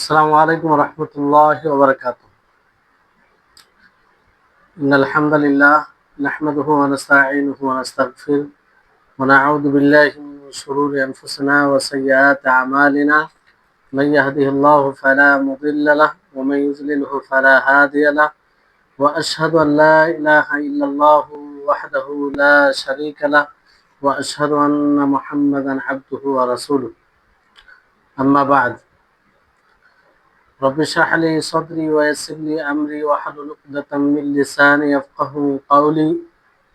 السلام عليكم ورحمة الله وبركاته. إن الحمد لله نحمده ونستعينه ونستغفره ونعوذ بالله من شرور أنفسنا وسيئات أعمالنا. من يهده الله فلا مضل له ومن يضلله فلا هادي له، وأشهد أن لا إله إلا الله وحده لا شريك له، وأشهد أن محمدا عبده ورسوله. أما بعد، رب اشرح لي صدري ويسر لي أمري واحلل عقدة من لساني يفقهوا قولي.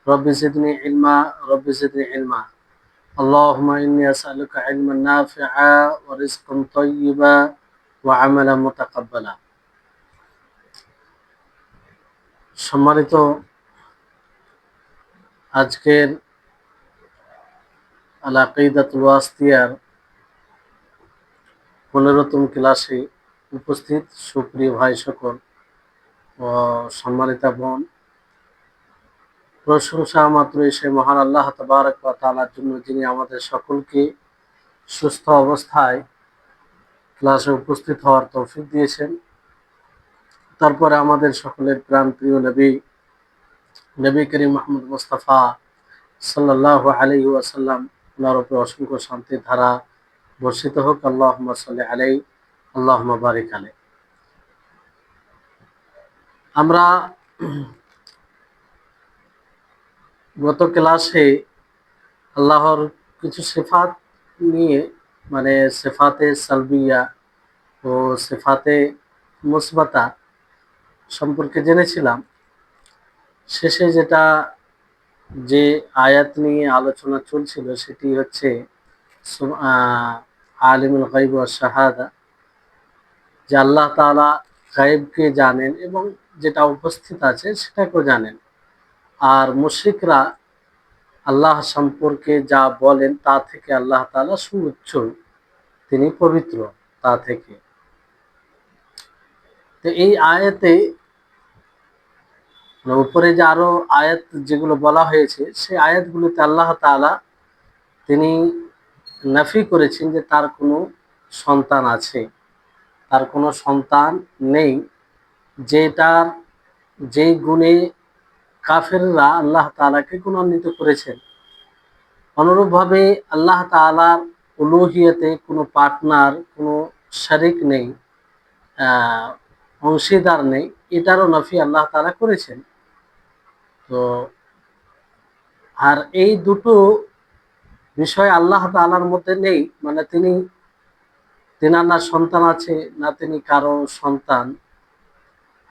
رب زدني علما، رب زدني علما. اللهم إني أسألك علما نافعا ورزقا طيبا وعملا متقبلا. সম্মানিত, আজকের আল আকিদাতুল ওয়াসিতিয়ার 15তম ক্লাসে উপস্থিত সুপ্রিয় ভাই সকল ও সম্মানিতা বোন, প্রশংসা মাত্র সে মহান আল্লাহ তাবারক ওয়া তাআলার জন্য, যিনি আমাদের সকলকে সুস্থ অবস্থায় ক্লাসে উপস্থিত হওয়ার তৌফিক দিয়েছেন। তারপরে আমাদের সকলের প্রাণ প্রিয় নবী করিম মুহাম্মদ মুস্তাফা সাল্লাল্লাহু আলাইহি ওয়াসাল্লাম, ওনার উপর অসংখ্য শান্তির ধারা বর্ষিত হোক। আল্লাহুম্মা সাল্লি আলাইহি, আল্লাহুম্মা বারিক আলাইহি। আমরা গত ক্লাসে আল্লাহর কিছু সিফাত নিয়ে, মানে সিফাতে সালবিয়া ও সিফাতে মুসবাতা সম্পর্কে জেনেছিলাম। শেষে যে আয়াত নিয়ে আলোচনা চলছিল সেটি হচ্ছে আলিমুল গায়ব ওয়াশ শাহাদা, যে আল্লাহ তাআলা গায়বকে জানেন এবং যেটা উপস্থিত আছে সেটাকেও জানেন। আর মুশরিকরা আল্লাহ সম্পর্কে যা বলেন তা থেকে আল্লাহ তাআলা সুউচ্চ, তিনি পবিত্র তা থেকে। তো এই আয়াতে উপরে যে আরো আয়াত যেগুলো বলা হয়েছে, সেই আয়াতগুলোতে আল্লাহ তাআলা তিনি নাফি করেছেন যে তার কোনো সন্তান আছে, তার কোনো সন্তান নেই, যেই গুণে কাফেররা আল্লাহ তাআলাকে গুণান্বিত করেছেন। অনুরূপভাবে আল্লাহ তাআলার উলুহিয়তে কোনো পার্টনার, কোনো শরিক নেই, অংশীদার নেই, এটারও নাফি আল্লাহ তাআলা করেছেন। তো আর এই দুটো বিষয় আল্লাহ তাআলার মধ্যে নেই, মানে তিনার না সন্তান আছে, না তিনি কারো সন্তান,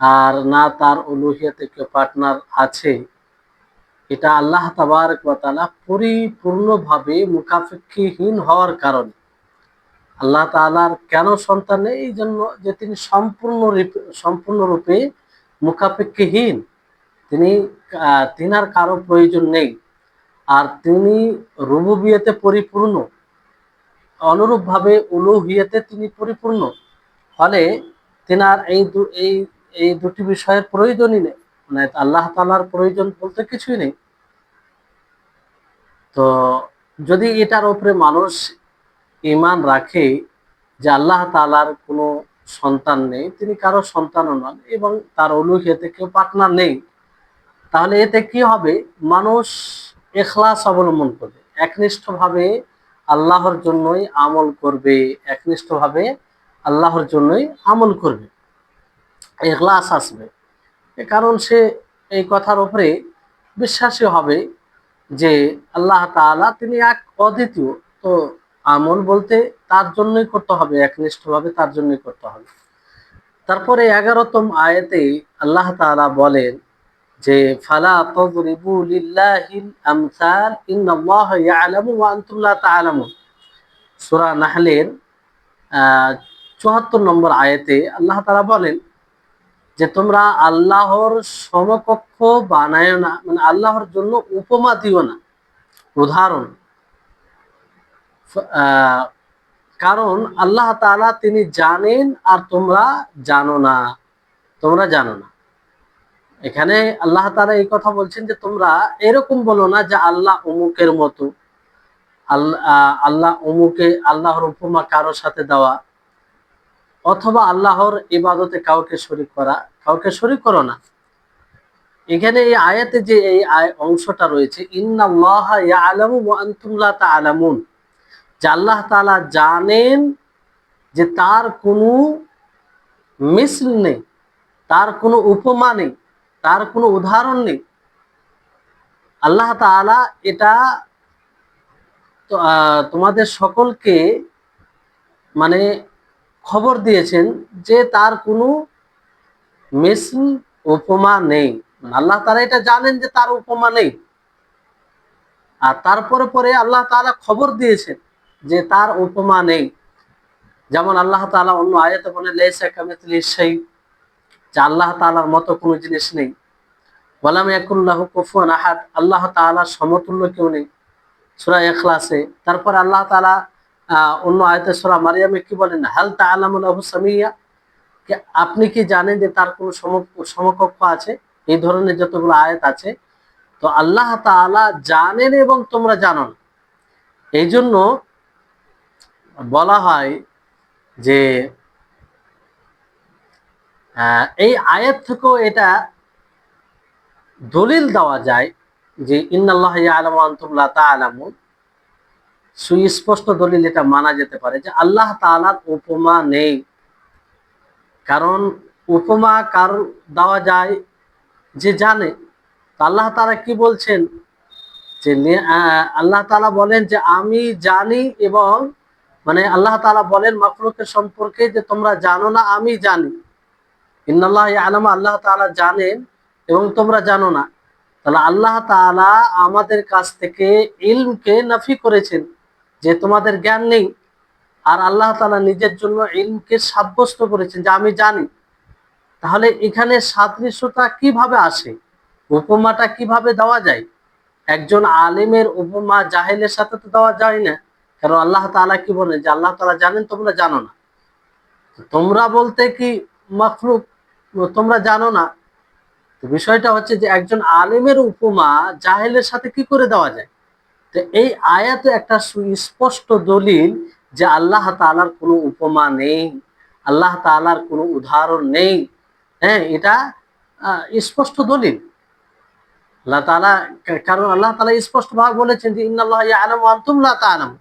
আর না তার উলুহিয়তে কেউ পার্টনার আছে। এটা আল্লাহ তাবারক ওয়া তাআলা পরিপূর্ণভাবে মুকাফিক্ষিহীন হওয়ার কারণে। আল্লাহ তাআলার কেন সন্তান নেই? এই জন্য যে তিনি সম্পূর্ণরূপে মুকাফিক্ষিহীন, তিনার কারো প্রয়োজন নেই, আর তিনি রুবুবিয়তে পরিপূর্ণ, অনুরূপভাবে উলুহিয়তে তিনি পরিপূর্ণ। ফলে তিনার এই দুটি বিষয়ের প্রয়োজনই নেই, মানে আল্লাহ তাআলার প্রয়োজন বলতে কিছুই নেই। তো যদি এটার উপরে মানুষ ঈমান রাখে যে আল্লাহ তাআলার কোনো সন্তান নেই, তিনি কারো সন্তানও নন, এবং তার উলুহিয়তে কেউ পার্টনার নেই, তাহলে এতে কি হবে? মানুষ ইখলাস অবলম্বন করবে, একনিষ্ঠভাবে আল্লাহর জন্যই আমল করবে, একনিষ্ঠভাবে আল্লাহর জন্যই আমল করবে, ইখলাস আসবে। কারণ সে এই কথার উপরে বিশ্বাসী হবে যে আল্লাহ তাআলা তিনি এক, অদ্বিতীয়। তো আমল বলতে তার জন্যই করতে হবে, একনিষ্ঠভাবে তার জন্যই করতে হবে। তারপরে 11তম আয়াতে আল্লাহ তাআলা বলেন যে ফালা তাযরিবু লিল্লাহিল আমসাল ইন্নাল্লাহা ইয়ালামু ওয়া আনতুম লা তা'লামুন। সূরা নাহলের 74 নম্বর আয়াতে আল্লাহ তাআলা বলেন যে তোমরা আল্লাহর সমকক্ষ বানায়ো না, মানে আল্লাহর জন্য উপমা দিও না, উদাহরণ। কারণ আল্লাহ তাআলা তিনি জানেন আর তোমরা জানো না, তোমরা জানো না। এখানে আল্লাহ তাআলা এই কথা বলছেন যে তোমরা এরকম বলো না যে আল্লাহ অমুকের মতো, আল্লাহ অমুকে, আল্লাহর উপমা কারোর সাথে দেওয়া, অথবা আল্লাহর ইবাদতে কাউকে শরীক করা, কাউকে শরীক করো না। এখানে এই আয়াতে যে এই অংশটা রয়েছে, ইন্নাল্লাহা ইয়ালামু ওয়া আনতুম লা তা'লামুন, যে আল্লাহ তাআলা জানেন যে তার কোনো মিসল নেই, তার কোনো উপমা নেই, তার কোনো উদাহরণ নেই। আল্লাহ তাআলা এটা তোমাদের সকলকে মানে খবর দিয়েছেন যে তার কোনো মিসল উপমা নেই। আল্লাহ তাআলা এটা জানেন যে তার উপমা নেই, আর তারপরে পরে আল্লাহ তাআলা খবর দিয়েছেন যে তার উপমা নেই। যেমন আল্লাহ তাআলা অন্য আয়াতে বলেন লাইসা কামিসলিহি শাই, যে আল্লাহ তাআলার মতো কোনো জিনিস নেই। ওয়ালাম ইয়াকুল লাহু কুফুয়ান আহাদ, আল্লাহ তাআলার সমতুল্য কেউ নেই, সূরা ইখলাসে। তারপর আল্লাহ তাআলা অন্য আয়াতে সূরা মারইয়ামে কি বলেন, হাল তাআলামু লাহু সামিয়্যা, আপনি কি জানেন যে তার কোনো সমকক্ষ আছে? এই ধরনের যতগুলো আয়াত আছে, তো আল্লাহ তাআলা জানেন এবং তোমরা জানো না। এই জন্য বলা হয় যে এই আয়াত থেকেও এটা দলিল দেওয়া যায় যে ইন্নাল্লাহা ইয়ালামু ওয়া আনতুম লা তা'লামুন, সুস্পষ্ট দলিল এটা মানা যেতে পারে যে আল্লাহ তাআলার উপমা নেই। কারণ উপমা কার দেওয়া যায়, যে জানে। তো আল্লাহ তাআলা কি বলছেন, যে আল্লাহ তাআলা বলেন যে আমি জানি, এবং মানে আল্লাহ তাআলা বলেন মাখলুকের সম্পর্কে যে তোমরা জানো না, আমি জানি। ইন্নাল্লাহা ইয়ালামু, আল্লাহ তাআলা জানেন এবং তোমরা জানো না। তাহলে আল্লাহ তাআলা আমাদের কাছ থেকে ইলমকে নাফি করেছেন, যে তোমাদের জ্ঞান নেই। আর আল্লাহ তাআলা নিজের জন্য ইলমকে সাব্যস্ত করেছেন যে আমি জানি। তাহলে এখানে সাদৃশ্যতা কিভাবে আসে, উপমাটা কিভাবে দেওয়া যায়? একজন আলিমের উপমা জাহেলের সাথে তো দেওয়া যায় না। কারণ আল্লাহ তাআলা কি বলেন, যে আল্লাহ তাআলা জানেন তোমরা জানো না। তোমরা বলতে কি মাখলুক, তোমরা জানো না। তো বিষয়টা হচ্ছে যে একজন আলিমের উপমা জাহেলের সাথে কি করে দেওয়া যায়? তো এই আয়াতে একটা সুস্পষ্ট দলিল যে আল্লাহ তাআলার কোনো উপমা নেই, আল্লাহ তাআলার কোনো উদাহরণ নেই। হ্যাঁ, এটা স্পষ্ট দলিল আল্লাহ তাআলা। কারণ আল্লাহ তাআলা স্পষ্ট ভাবে বলেছেন যে ইন্নাল্লাহা ইয়ালামু ওয়া আনতুম লা তা'লামুন।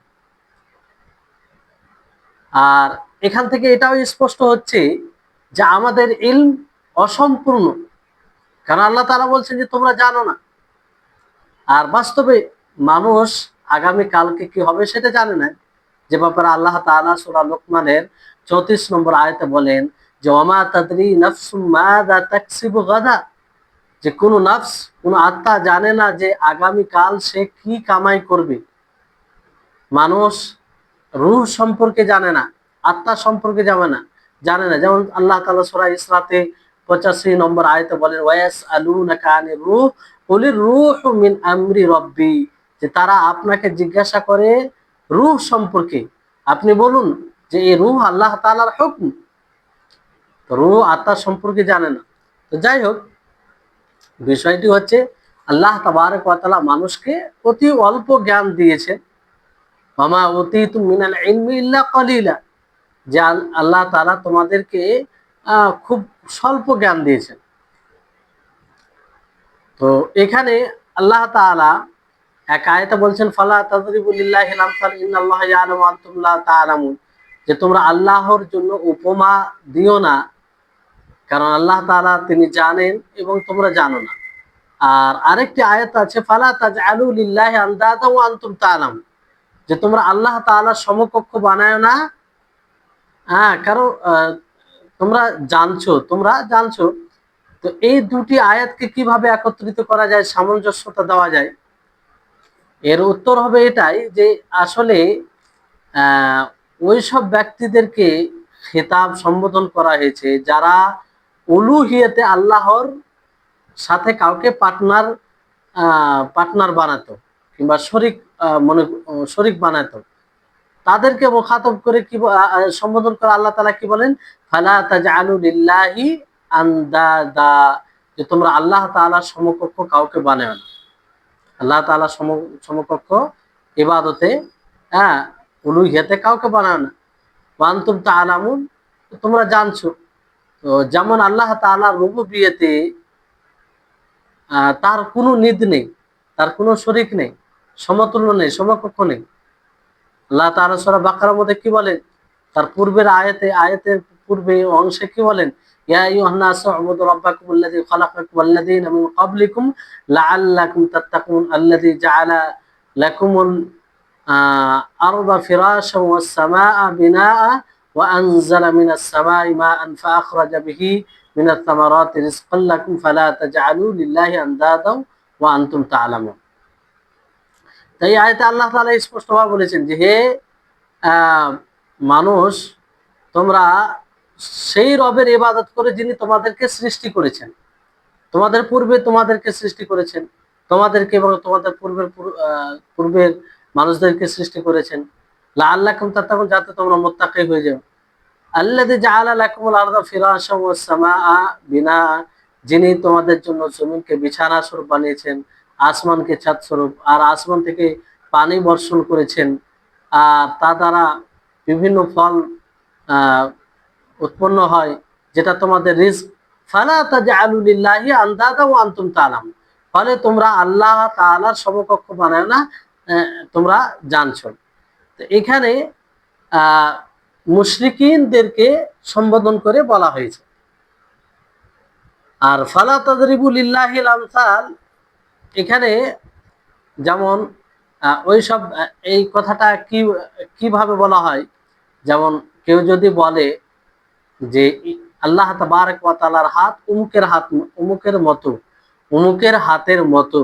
আর এখান থেকে এটাও স্পষ্ট হচ্ছে যে আমাদের ইলম অসম্পূর্ণ, কারণ আল্লাহ তাআলা বলছেন যে তোমরা জানো না। আর বাস্তবে মানুষ আগামী কালকে কি হবে সেটা জানে না, যে ব্যাপারে আল্লাহ তাআলা সূরা লোকমানের 34 নম্বর আয়াতে বলেন যে ওয়ামা তাদরি নাফসুম মাযা তাকসিবু গাদা, যে কোনো নফস, কোনো আত্মা জানে না যে আগামী কাল সে কি কামাই করবে। মানুষ রূহ সম্পর্কে জানে না, আত্মা সম্পর্কে জানে না। যেমন আল্লাহ তাআলা সূরা ইসরাতে 85 নম্বর আয়াতে বলেন ওয়ায়াসআলুনাকা আনির রূহ কুলির রূহু মিন আমরি রাব্বি, যে তারা আপনাকে জিজ্ঞাসা করে রূহ সম্পর্কে, আপনি বলুন যে এই রূহ আল্লাহ তাআলার হুকম। তো রূহ আত্মা সম্পর্কে জানে না। তো যাই হোক, বিষয়টি হচ্ছে আল্লাহ তাবারক ওয়া তাআলা মানুষকে অতি অল্প জ্ঞান দিয়েছে। ওয়ামা উতীতুম মিনাল ইলমি ইল্লা কলিলা, যে আল্লাহ তাআলা তোমাদেরকে খুব স্বল্প জ্ঞান দিয়েছেন। তো এখানে আল্লাহ তাআলা এক আয়াতে বলছেন ফালা তাযরিবু লিল্লাহিল আমসাল ইন্নাল্লাহা ইয়ালামু ওয়া আনতুম লা তা'লামুন, যে তোমরা আল্লাহর জন্য উপমা দিও না, কারণ আল্লাহ তাআলা তিনি জানেন এবং তোমরা জানো না। আর আরেকটি আয়াত আছে ফালা তাজআলু লিল্লাহি আনদাদা ওয়া আনতুম তা'লামুন, যে তোমরা আল্লাহ তাআলার সমকক্ষ বানায় না। হ্যাঁ, কারণ তোমরা জানছো। তো এই দুটি আয়াতকে কিভাবে একত্রিত করা যায়, সামঞ্জস্যতা দেওয়া যায়? এর উত্তর হবে এটাই যে আসলে আহ ওইসব ব্যক্তিদেরকে খেতাব সম্বোধন করা হয়েছে যারা উলুহিয়তে আল্লাহর সাথে কাউকে পার্টনার বানাতো, কিংবা শরিক শরিক বানাতো। তাদেরকে মুখাতব করে কি সম্বোধন করে আল্লাহ তাআলা কি বলেন, ফালা তাজআলু লিল্লাহি আনদাদা, যে তোমরা আল্লাহ তাআলার সমকক্ষ কাউকে বানাও না। আল্লাহ তাআলার সমকক্ষ ইবাদতে, হ্যাঁ, উলুহিয়াতে কাউকে বানাও না। ওয়া আনতুম তা'লামুন, তোমরা জানছো। তো যেমন আল্লাহ তাআলার রুবুবিয়্যতে তার কোনো নিদ নেই, তার কোনো শরীক নেই, সমতুল্য নেই, সমকক্ষ নেই। আল্লাহ তাআলা সূরা বাকারার মধ্যে কি বলেন? তার পূর্বের আয়াতের পূর্বে অংশে কি বলেন? ইয়া আইয়ুহান নাসু উবুদু রাব্বাকুমুল্লাযী খালাকাকুম ওয়াল্লাযীনা মিন ক্বাবলিকুম লাআল্লাকুম তাত্তাকুন আল্লাযী জাআলা লাকুমুল আরদা ফিরাশান ওয়াস সামাআ বিনাআ ওয়া আনজালা মিনাস সামাই মাআন ফাআখরাজা বিহি মিনাত থামারাতি রিজকান লাকুম ফালা তাজআলু লিল্লাহি আনদাদা ওয়া আনতুম তা'লামুন। তাই আয়াতে আল্লাহ তাআলা স্পষ্টভাবে বলেছেন যে হে মানুষ, তোমরা সেই রবের ইবাদত করে যিনি তোমাদেরকে সৃষ্টি করেছেন, তোমাদের পূর্বে তোমাদেরকে সৃষ্টি করেছেন, তোমাদেরকে এবং তোমাদের পূর্বের মানুষদেরকে সৃষ্টি করেছেন। লাআল্লাকুম তাত্তাকুন, যাতে তোমরা মুত্তাকি হয়ে যাও। আল্লাযী জাআলা লাকুমুল আরদা ফিরাশান ওয়াস সামাআ বিনাআ, যিনি তোমাদের জন্য জমিনকে বিছানা স্বরূপ বানিয়েছেন, আসমানকে ছাদ স্বরূপ, আর আসমান থেকে পানি বর্ষণ করেছেন, আর তা দ্বারা বিভিন্ন ফল উৎপন্ন হয়, যেটা তোমাদের রিজক। ফালা তাজআলু লিল্লাহি আনদাদা ওয়া আনতুম তা'লামুন, ফলে তোমরা আল্লাহ তাআলার সমকক্ষ বানায় না, তোমরা জানছো। তো এখানে মুশরিকিনদেরকে সম্বোধন করে বলা হয়েছে। আর ফালা তাদরিবু লিল্লাহিল আমসাল, এখানে যেমন ওইসব এই কথাটা কিভাবে বলা হয়? যেমন কেউ যদি বলে যে আল্লাহ তাবারক ওয়া তাআলার হাত অমুকের মতো, অমুকের হাতের মতো,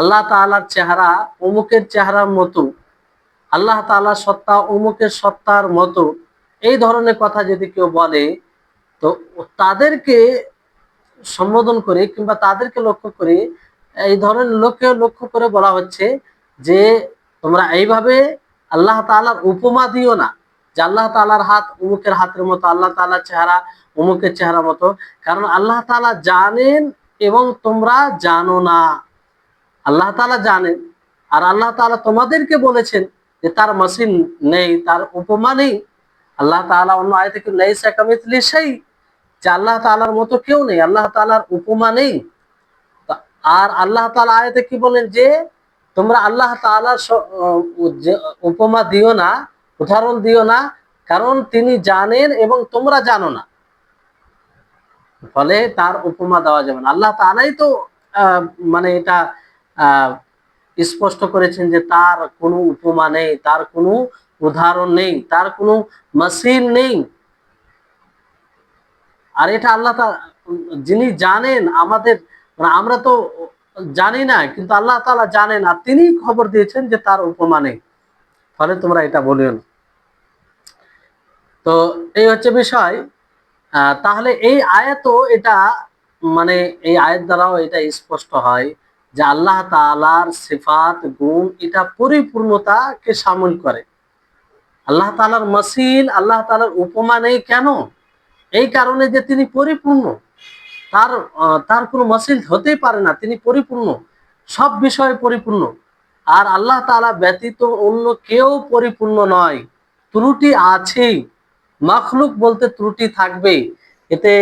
আল্লাহ তাআলার চেহারা অমুকের চেহারার মতো, আল্লাহ তাআলার সত্তা অমুকের সত্তার মতো, এই ধরনের কথা যদি কেউ বলে, তো তাদেরকে সম্বোধন করে কিংবা তাদেরকে লক্ষ্য করে, এই ধরনের লোককে লক্ষ্য করে বলা হচ্ছে যে তোমরা এইভাবে আল্লাহ তাআলার উপমা দিও না, যে আল্লাহ তাআলার হাত অমুকের হাতের মতো, আল্লাহ তাআলার চেহারা অমুকের চেহারা মতো। কারণ আল্লাহ তাআলা জানেন এবং তোমরা জানো না। আল্লাহ তাআলা জানেন, আর আল্লাহ তাআলা তোমাদেরকে বলেছেন যে তার মাসিল নেই, তার উপমা নেই। আল্লাহ তাআলা অন্য আয়াতে কি লাইসা কামিথলি শাই, যে আল্লাহ তাআলার মতো কেউ নেই, আল্লাহ তাআলার উপমা নেই। আর আল্লাহ তাআলা আয়াতে কি বলেন? যে তোমরা আল্লাহ তাআলার উপমা দিও না, উদাহরণ দিও না, কারণ তিনি জানেন এবং তোমরা জানো না, ফলে তার উপমা দেওয়া যাবে না। আল্লাহ তাআলাই তো মানে এটা স্পষ্ট করেছেন যে তার কোনো উপমা নেই, তার কোনো উদাহরণ নেই, তার কোনো মাসিল নেই। আর এটা আল্লাহ যিনি জানেন, আমাদের মানে আমরা তো জানি না, কিন্তু আল্লাহ তাআলা জানেন, আর তিনি খবর দিয়েছেন যে তার উপমা নেই, ফলে তোমরা এটা বলিও না। তো এই হচ্ছে বিষয়। তাহলে এই আয়াতও এটা মানে এই আয়াত দ্বারাও এটা স্পষ্ট হয় যে আল্লাহ তাআলার সিফাত গুণ এটা পরিপূর্ণতাকে শামিল করে। আল্লাহ তাআলার মাসিল, আল্লাহ তাআলার উপমা নেই কেন? এই কারণে যে তিনি পরিপূর্ণ, তার তার কোনো মাসিল হতেই পারে না, তিনি পরিপূর্ণ, সব বিষয়ে পরিপূর্ণ। আর আল্লাহ তাআলা ব্যতীত অন্য কেউ পরিপূর্ণ নয়, ত্রুটি আছেই। মাখলুক বলতে ত্রুটি থাকবে, এতে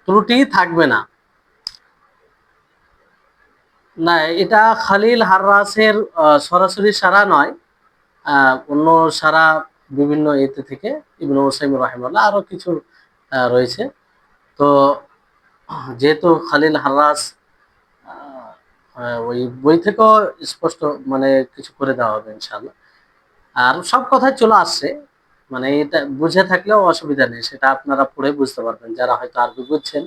ত্রুটি থাকবে না। না, এটা খালিল হার্রাসের সরাসরি সারা নয়, অন্য সারা বিভিন্ন এতে থেকে ইবনে উসাইমিন রাহিমাহুল্লাহ আরো কিছু রয়েছে। তো যেহেতু খালিল হার্রাস ওই বই থেকেও স্পষ্ট মানে কিছু করে দেওয়া হবে ইনশাআল্লাহ। আর সব কথাই চলে আসছে, মানে এটা বুঝে থাকলেও অসুবিধা নেই, সেটা আপনারা পড়ে বুঝতে পারবেন। যারা হয়তো আরবি বুঝছেন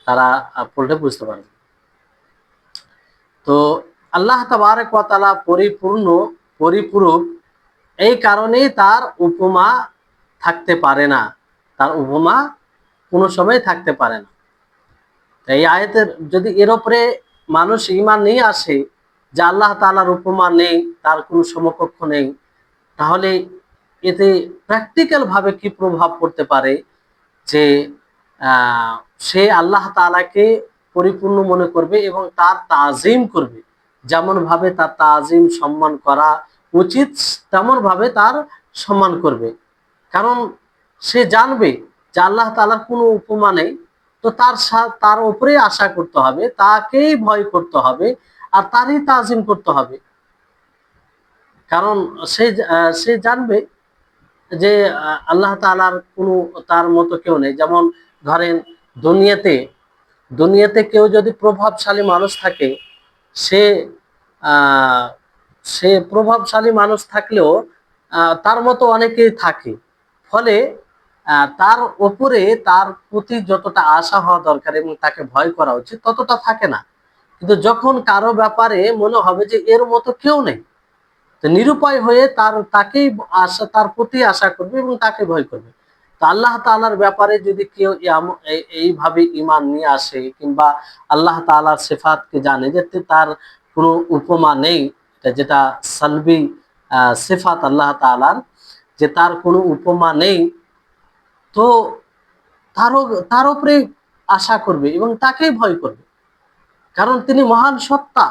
তারা পড়লে বুঝতে পারবেন। তো আল্লাহ তাবারক ওয়া তাআলা পরিপূর্ণ, পরিপূরক, এই কারণেই তার উপমা থাকতে পারে না, তার উপমা কোনো সময় থাকতে পারে না। এই আয়াতের যদি এর উপরে মানুষ ঈমান নিয়ে আসে যে আল্লাহ তাআলার উপমা নেই, তার কোনো সমকক্ষ নেই, তাহলে এতে প্র্যাকটিক্যাল ভাবে কি প্রভাব পড়তে পারে? যে সে আল্লাহ তাআলাকে পরিপূর্ণ মনে করবে এবং তার তাজিম করবে, যেমন ভাবে তার তাজিম সম্মান করা উচিত তেমন ভাবে তার সম্মান করবে। কারণ সে জানবে যে আল্লাহ তাআলার কোনো উপমা নেই, তো তার উপরেই আশা করতে হবে, তাকেই ভয় করতে হবে, আর তারই তাজিম করতে হবে। কারণ সে জানবে যে আল্লাহ তাআলার কোনো তার মতো কেউ নেই। যেমন ধরেন, দুনিয়াতে দুনিয়াতে কেউ যদি প্রভাবশালী মানুষ থাকে, সে আহ, সে প্রভাবশালী মানুষ থাকলেও তার মতো অনেকেই থাকে। ফলে তার ওপরে তার প্রতি যতটা আশা হওয়া দরকার এবং তাকে ভয় করা উচিত ততটা থাকে না। কিন্তু যখন কারো ব্যাপারে মনে হবে যে এর মতো কেউ নেই, তো নিরুপায় হয়ে তাকেই তার প্রতি আশা করবে এবং তাকে ভয় করবে। তো আল্লাহ তাআলার ব্যাপারে যদি কেউ এইভাবে ঈমান নিয়ে আসে, কিংবা আল্লাহ তাআলার সিফাতকে জানে যে তার কোনো উপমা নেই, যেটা সালবি সিফাত আল্লাহ তাআলার, যে তার কোনো উপমা নেই, তো তারও তার উপরে আশা করবে এবং তাকেই ভয় করবে। কারণ তিনি মহান সত্তা,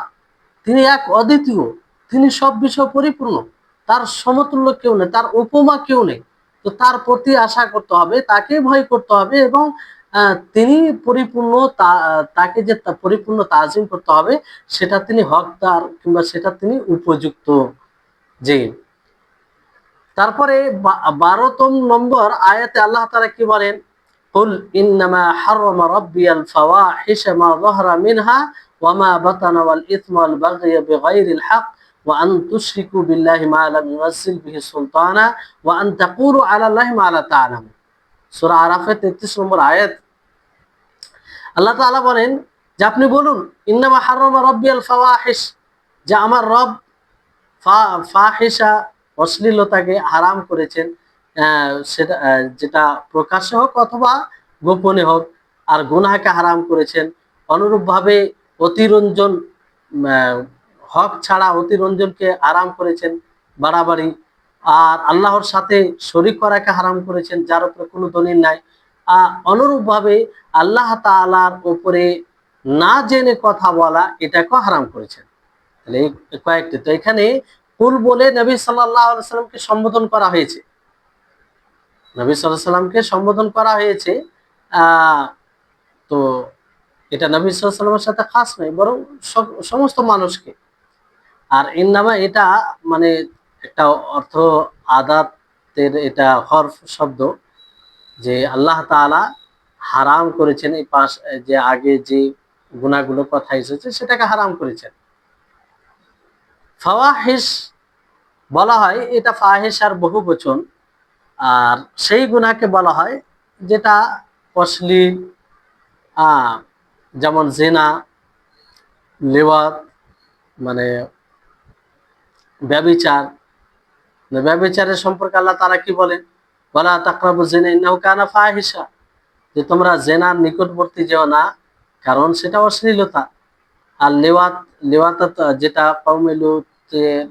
তিনি এক অদ্বিতীয়, তিনি সব বিষয় পরিপূর্ণ, তার সমতুল্য কেউ নেই, তার উপমা কেউ নেই। তো তার প্রতি আশা করতে হবে, তাকে ভয় করতে হবে, এবং তিনি পরিপূর্ণ, তাকে যে পরিপূর্ণ তাজিম করতে হবে, সেটা তিনি হকদার, কিংবা সেটা তিনি উপযুক্ত। যে তারপরে 12তম নম্বর আয়াতে আল্লাহ তাআলা কি বলেন? কুল ইন্নামা হাররামা রাব্বিয়াল ফাওয়াহিশা মা যাহারা মিনহা ওয়া মা বাতানা ওয়াল ইথমা ওয়াল বাগয়া বিগাইরিল হক ওয়া আন তুশরিকু বিল্লাহি মা লাম ইউনাজ্জিল বিহি সুলতানা ওয়া আন তাকুলু আলা আল্লাহি মা লা তা'লামুন। সূরা আরাফের 33 নম্বর আয়াত। আল্লাহ তাআলা বলেন যে আপনি বলুন, ইন্নামা হাররামা রাব্বিয়াল ফাওয়াহিশ, যে আমার রব ফাহিশা, অশ্লীলতাকে হারাম করেছেন, সেটা যেটা প্রকাশ্যে হোক অথবা গোপনে হোক, আর গুনাহকে হারাম করেছেন। অনুরূপভাবে অতিরঞ্জন, হক ছাড়া অতিরঞ্জনকে হারাম করেছেন, বাড়াবাড়ি, আর আল্লাহর সাথে শরীক করাকে হারাম করেছেন, যার উপরে কোনো দলিল নাই। অনুরূপভাবে আল্লাহ তাআলার উপরে না জেনে কথা বলা, এটাকেও হারাম করেছেন। তাহলে এই কয়েকটি, তো এখানে কুল বলে নবী সাল্লাল্লাহু আলাইহি সাল্লামকে সম্বোধন করা হয়েছে, নবী সাল্লাল্লাহু আলাইহি সাল্লামকে সম্বোধন করা হয়েছে। তো এটা নবী সাল্লাল্লাহু আলাইহি সাল্লামের সাথে খাস নয়, বরং সমস্ত মানুষকে। আর ইন্নামা এটা মানে একটা অর্থ, আদাতের এটা হরফ শব্দ, যে আল্লাহ তাআলা হারাম করেছেন, এই যে আগে যে গুনাহগুলো কথা এসেছে সেটাকে হারাম করেছেন। ফাওয়াহিশ বলা হয়, এটা ফাহিশার বহু বচন। আর সেই গুনাহকে বলা হয় যেটা অশ্লীল, যেমন জিনা, লিওয়াত, মানে ব্যভিচার। ব্যভিচারের সম্পর্কে আল্লাহ তাআলা কি বলেন? ওয়ালা তাকরাবু জিনা ইন্নাহু কানা ফাহিশা, যে তোমরা জেনার নিকটবর্তী যেও না, কারণ সেটা অশ্লীলতা। আর লিওয়াত, লিওয়াত যেটা কওমে লূতের,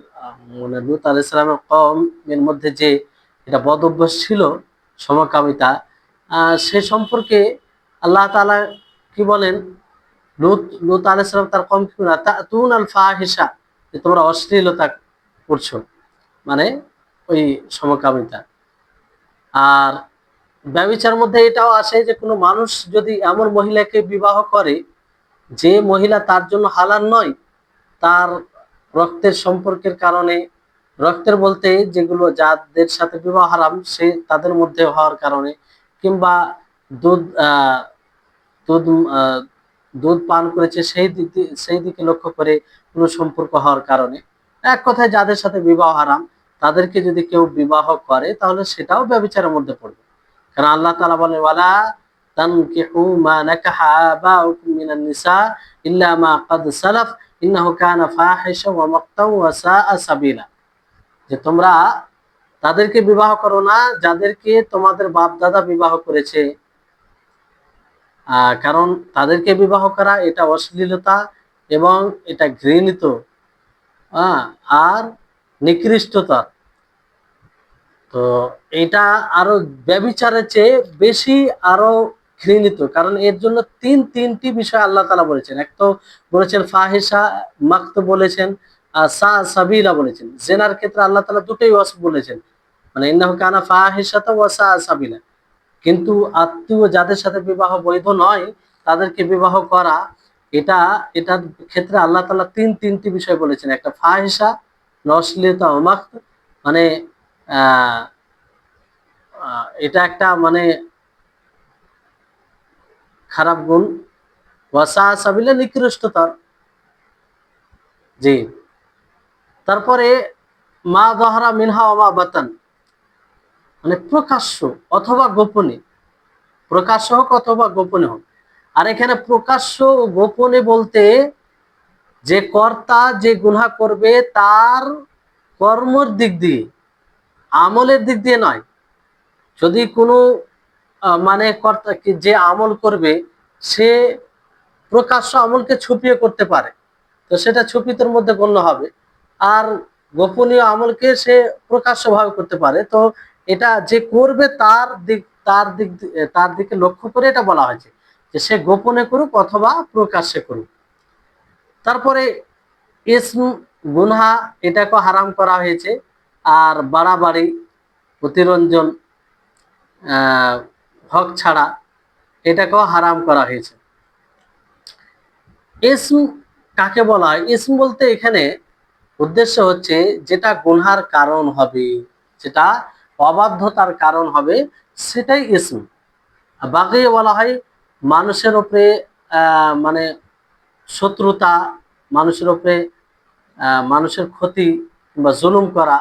মানে লূত আলাইহিস সালামের কওমের মধ্যে যে এটা বদ অভ্যাস ছিল, সমকামিতা, সে সম্পর্কে আল্লাহ তাআলা কি বলেন? লূত আলাইহিস সালাম তার কওমকে কি বলেন? তাতুনাল ফাহিশা, যে তোমরা অশ্লীলতা করছো, মানে ওই সমকামিতা। আর ব্যভিচার মধ্যে এটাও আসে যে কোনো মানুষ যদি এমন মহিলাকে বিবাহ করে যে মহিলা তার জন্য হালাল নয়, তার রক্তের সম্পর্কের কারণে, রক্তের বলতে যেগুলো যাদের সাথে বিবাহ হারাম সে তাদের মধ্যে হওয়ার কারণে, কিংবা দুধ দুধ দুধ পান করেছে সেই দিকে লক্ষ্য করে কোনো সম্পর্ক হওয়ার কারণে, এক কথায় যাদের সাথে বিবাহ হারাম, তাদেরকে যদি কেউ বিবাহ করে তাহলে সেটাও ব্যভিচারের মধ্যে পড়বে। কারণ আল্লাহ তাআলা বলেন, ওয়ালা তানকিহু মা নাকাহা আবাউকুম মিনান নিসা ইল্লা মা ক্বাদ সালাফ ইন্নাহু কানা ফাহিশা ওয়া মাকতাও ওয়া সাআ সাবিলা, যে তোমরা তাদেরকে বিবাহ করো না যাদেরকে তোমাদের বাপ দাদা বিবাহ করেছে। কারণ তাদেরকে বিবাহ করা এটা অশ্লীলতা এবং এটা ঘৃণিত, আর নিকৃষ্টতা। তো এটা আরো ব্যভিচারের চেয়ে বেশি আরো ঘৃণিত, কারণ এর জন্য তিনটি বিষয় আল্লাহ তাআলা বলেছেন। এক তো বলেছেন ফাহিশা, মাকত বলেছেন, আর সাবিলা বলেছেন। জেনার ক্ষেত্রে আল্লাহ তাআলা দুটোই ওয়াসফ বলেছেন, মানে ইন্নাহু কানা ফাহিশাতাও ওয়া সাআ সাবিলা। কিন্তু আত্মীয় যাদের সাথে বিবাহ বৈধ নয় তাদেরকে বিবাহ করা, এটা এটার ক্ষেত্রে আল্লাহ তাআলা তিনটি বিষয় বলেছেন। একটা ফাহিশা, অশ্লীলতা ও মাকত, মানে আহ, এটা একটা মানে খারাপ গুণ, ওয়াসা সাবিলা নিকৃষ্টতার। জি। তারপরে মা যাহারা মিনহা ওয়া মা বাতান, মানে প্রকাশ্য অথবা গোপনে, প্রকাশ্য হোক অথবা গোপনে হোক। আর এখানে প্রকাশ্য ও গোপনে বলতে যে কর্তা যে গুনাহ করবে তার কর্মর দিক দিয়ে, আমলের দিক দিয়ে নয়। যদি কোনো মানে কর্তা যে আমল করবে সে প্রকাশ্য আমলকে ছুপিয়ে করতে পারে, তো সেটা ছুপিতর মধ্যে গণ্য হবে। আর গোপনীয় আমলকে সে প্রকাশ্যভাবে করতে পারে, তো এটা যে করবে তার দিকে লক্ষ্য করে এটা বলা হয়েছে যে সে গোপনে করুক অথবা প্রকাশ্যে করুক। তারপরে ইসম, গুনহা, এটাকে হারাম করা হয়েছে। আর বাড়াবাড়ি, অতিরঞ্জন, হক ছাড়া, এটাকেও হারাম করা হয়েছে। ইসম কাকে বলা হয়? ইসম বলতে এখানে উদ্দেশ্য হচ্ছে যেটা গুনহার কারণ হবে, যেটা অবাধ্যতার কারণ হবে, সেটাই ইসম। বাগী বলা হয় মানুষের উপরে মানে শত্রুতা, মানুষের উপরে মানুষের ক্ষতি বা জুলুম করা।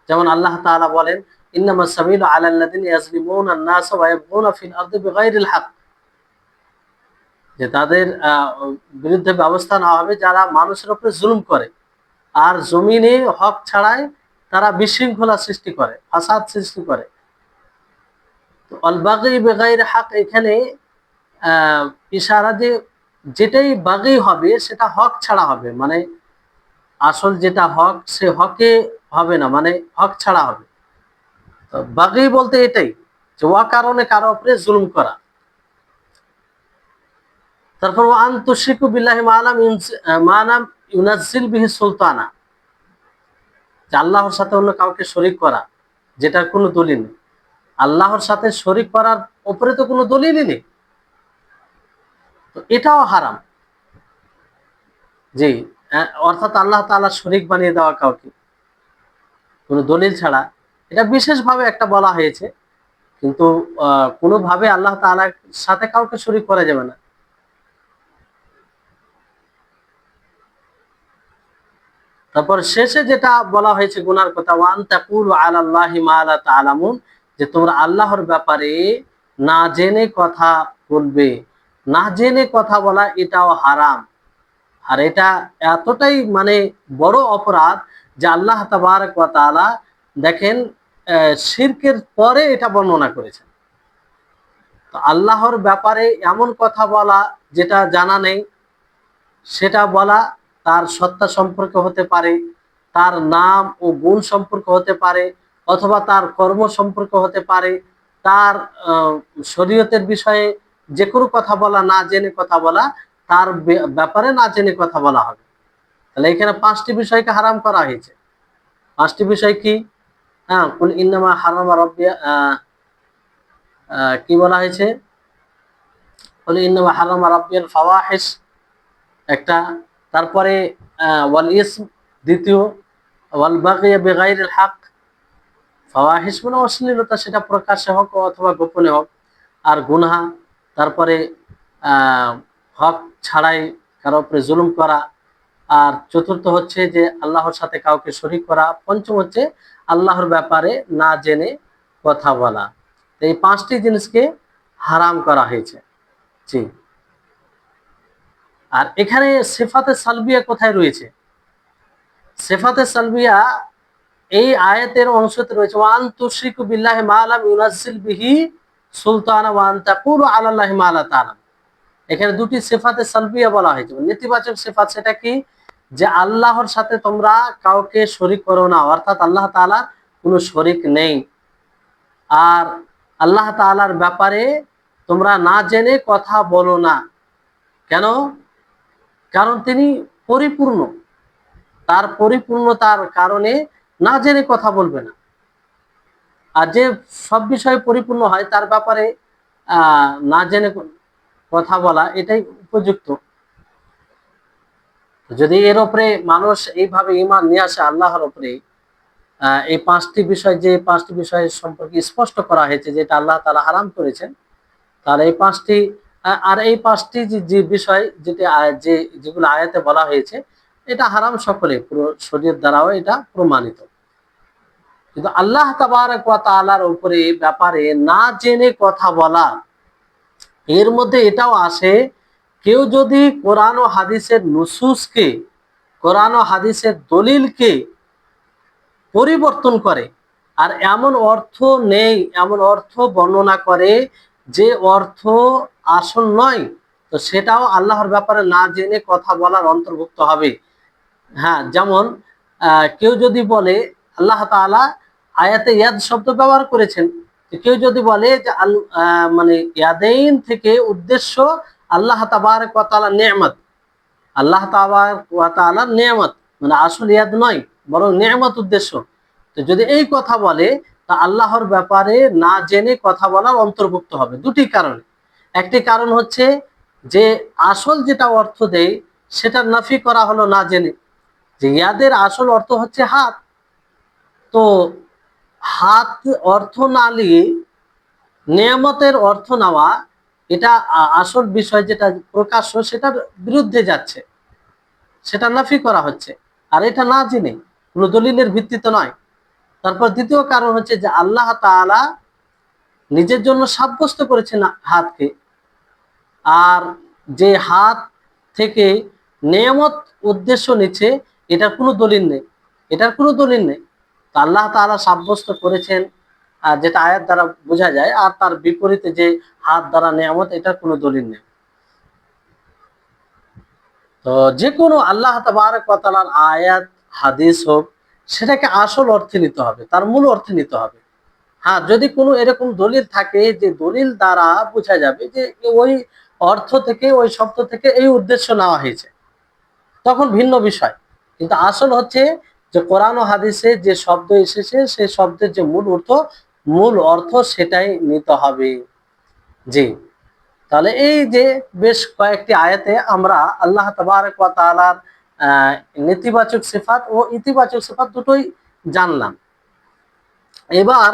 যেমন আল্লাহ তাআলা বলেন, ইন্নামাস সাবিলু আলাল্লাযিনা ইয়াজলিমুনা আন-নাস ওয়া ইয়াবগুনা ফিল আরদি বিগাইরিল হক, যে তাদের বিরুদ্ধে ব্যবস্থা নেওয়া হবে যারা মানুষের উপরে জুলুম করে আর জমিনে হক ছাড়াই তারা বিশৃঙ্খলা সৃষ্টি করে, ফাসাদ সৃষ্টি করে। তো আল বাগী বিগাইরি হক এখানে ইশারা যে যেটাই বাগী হবে সেটা হক ছাড়া হবে, মানে আসল যেটা হক সে হকে হবে না, মানে হক ছাড়া হবে। তো বাগী বলতে এটাই যে কারণে কারো উপরে জুলুম করা। তারপর ওয়ান তুশরিকু বিল্লাহি মা লাম ইউনাজ্জিল বিহি সুলতানা, যে আল্লাহর সাথে অন্য কাউকে শরীক করা যেটার কোনো দলিল নেই। আল্লাহর সাথে শরীক করার উপরে তো কোনো দলিলই নেই, তো এটাও হারাম। জি। অর্থাৎ আল্লাহ তাআলা শরীক বানিয়ে দেওয়া কাউকে কোনো দলিল ছাড়া, এটা বিশেষভাবে একটা বলা হয়েছে, কিন্তু কোনোভাবে আল্লাহ তাআলার সাথে কাউকে শরীক করা যাবে না। তারপর শেষে যেটা বলা হয়েছে গুনার কথা, ওয়ান তাকুলু আলাল্লাহি মা লা তা'লামুন, যে তোমরা আল্লাহর ব্যাপারে না জেনে কথা বলবে। না জেনে কথা বলা এটাও হারাম। আর এটা এতটাই মানে বড় অপরাধ যে আল্লাহ তাবারক ওয়া তাআলা দেখেন শিরকের পরে এটা বর্ণনা করেছেন। তো আল্লাহর ব্যাপারে এমন কথা বলা যেটা জানা নেই সেটা বলা, তার সত্তা সম্পর্কে হতে পারে, তার নাম ও গুণ সম্পর্কে হতে পারে, অথবা তার কর্ম সম্পর্কে হতে পারে, তার শরীয়তের বিষয়ে যে কোনো কথা বলা, না জেনে কথা বলা, তার ব্যাপারে না জেনে কথা বলা হবে। তাহলে এখানে 5টি বিষয়কে হারাম করা হয়েছে। 5টি বিষয় কি? হ্যাঁ, কুল ইন্নামা হারামা রাব্বি, কি বলা হয়েছে? কুল ইন্নামা হারামা রাব্বিয়াল ফাওয়াহিশ একটা, তারপরে ওয়াল ইসম দ্বিতীয়, ওয়াল বাগী বিগাইরিল হক, ফাওয়াহিশ মানে অশ্লীলতা, সেটা প্রকাশ্যে হোক অথবা গোপনে হোক। আর গুনহা, তারপরে হক ছাড়াই কারো উপরে জুলুম করা। আর চতুর্থ হচ্ছে যে আল্লাহর সাথে কাউকে শরীক করা। পঞ্চম হচ্ছে আল্লাহর ব্যাপারে না জেনে কথা বলা। এই 5টি জিনিসকে হারাম করা হয়েছে। জি। আর এখানে সিফাতে সালবিয়া কোথায় রয়েছে? সিফাতে সালবিয়া এই আয়াতের অংশতে রয়েছে, ওয়ান তুশরিকু বিল্লাহি মা লাম ইউনাজ্জিল বিহি সুলতানা ওয়া আন তাকুলু আলাল্লাহি মা লা তা'লাম। এখানে 2টি সিফাতে সালবিয়া বলা হয়েছে, নেতিবাচক সিফাত। সেটা কি? যে আল্লাহর সাথে তোমরা কাউকে শরীক করো না, অর্থাৎ আল্লাহ তাআলার কোনো শরীক নেই। আর আল্লাহ তাআলার ব্যাপারে তোমরা না জেনে কথা বলো না। কেন? কারণ তিনি পরিপূর্ণ, তার পরিপূর্ণতার কারণে না জেনে কথা বলবে না। আর যে সব বিষয়ে পরিপূর্ণ হয় তার ব্যাপারে না জেনে কথা বলা এটাই উপযুক্ত। যদি এর উপরে মানুষ এইভাবে ঈমান নিয়ে আসে আল্লাহর উপরে, এই পাঁচটি বিষয়, যে পাঁচটি বিষয় সম্পর্কে স্পষ্ট করা হয়েছে যেটা আল্লাহ তাআলা হারাম করেছেন, তাহলে এই পাঁচটি আর এই পাঁচটি যে বিষয় যেটা যে যেগুলো আয়াতে বলা হয়েছে এটা হারাম সকলে পুরো শরীয়ত দ্বারাও এটা প্রমাণিত। কিন্তু আল্লাহ তাবারক ওয়া তাআলার উপরে ব্যাপারে না জেনে কথা বলা, এর মধ্যে এটাও আসে কেউ যদি কোরআন ও হাদিসের নুসুসকে, কোরআন ও হাদিসের দলিলকে পরিবর্তন করে আর এমন অর্থ নেই, এমন অর্থ বর্ণনা করে যে অর্থ আসল নয়, তো সেটাও আল্লাহর ব্যাপারে না জেনে কথা বলার অন্তর্ভুক্ত হবে। হ্যাঁ, যেমন কেউ যদি বলে আল্লাহ তাআলা আয়াতে ইয়াদ শব্দ ব্যবহার করেছেন, কেউ যদি বলে যে মানে ইয়াদাইন থেকে উদ্দেশ্য আল্লাহ তাবারক ওয়া তাআলা নেয়ামত, আল্লাহ তাবারক ওয়া তাআলা নেয়ামত মানে আসল ইয়াদ নয় বরং নেয়ামত উদ্দেশ্য, তো যদি এই কথা বলে তা আল্লাহর ব্যাপারে না জেনে কথা বলার অন্তর্ভুক্ত হবে দুটি কারণে। একটি কারণ হচ্ছে যে আসল যেটা অর্থ দেয় সেটা নাফি করা হলো না জেনে, যে ইয়াদের আসল অর্থ হচ্ছে হাত, তো হাত অর্থ না নিয়ে নেয়ামতের অর্থ নেওয়া, এটা আসল বিষয় যেটা প্রকাশ্য সেটার বিরুদ্ধে যাচ্ছে, সেটা নাফি করা হচ্ছে, আর এটা না জেনে কোনো দলিলের ভিত্তিতে নয়। তারপর দ্বিতীয় কারণ হচ্ছে যে আল্লাহ তাআলা নিজের জন্য সাব্যস্ত করেছেন হাতকে, আর যে হাত থেকে নেয়ামত উদ্দেশ্য নিচ্ছে এটার কোনো দলিল নেই, এটার কোনো দলিল নেই। তো আল্লাহ তাআলা সাব্যস্ত করেছেন যেটা আয়াত দ্বারা বোঝা যায়, আর তার বিপরীতে যে হাত দ্বারা নেয়ামত এটার কোনো দলিল নেই। তো যে কোনো আল্লাহ তাবারক ওয়া তাআলার আয়াত হাদিস হোক, সেটাকে আসল অর্থে নিতে হবে, তার মূল অর্থে নিতে হবে। হ্যাঁ, যদি কোনো এরকম দলিল থাকে যে দলিল দ্বারা বোঝা যাবে যে ওই অর্থ থেকে, ওই শব্দ থেকে এই উদ্দেশ্য নেওয়া হয়েছে, তখন ভিন্ন বিষয়। কিন্তু আসল হচ্ছে যে কোরআন ও হাদিসে যে শব্দ এসেছে সেই শব্দের যে মূল অর্থ সেটাই নিতে হবে। জি, তাহলে এই যে বেশ কয়েকটি আয়াতে আমরা আল্লাহ তাবারক ওয়া তাআলার নেতিবাচক সিফাত ও ইতিবাচক সিফাত দুটোই জানলাম। এবার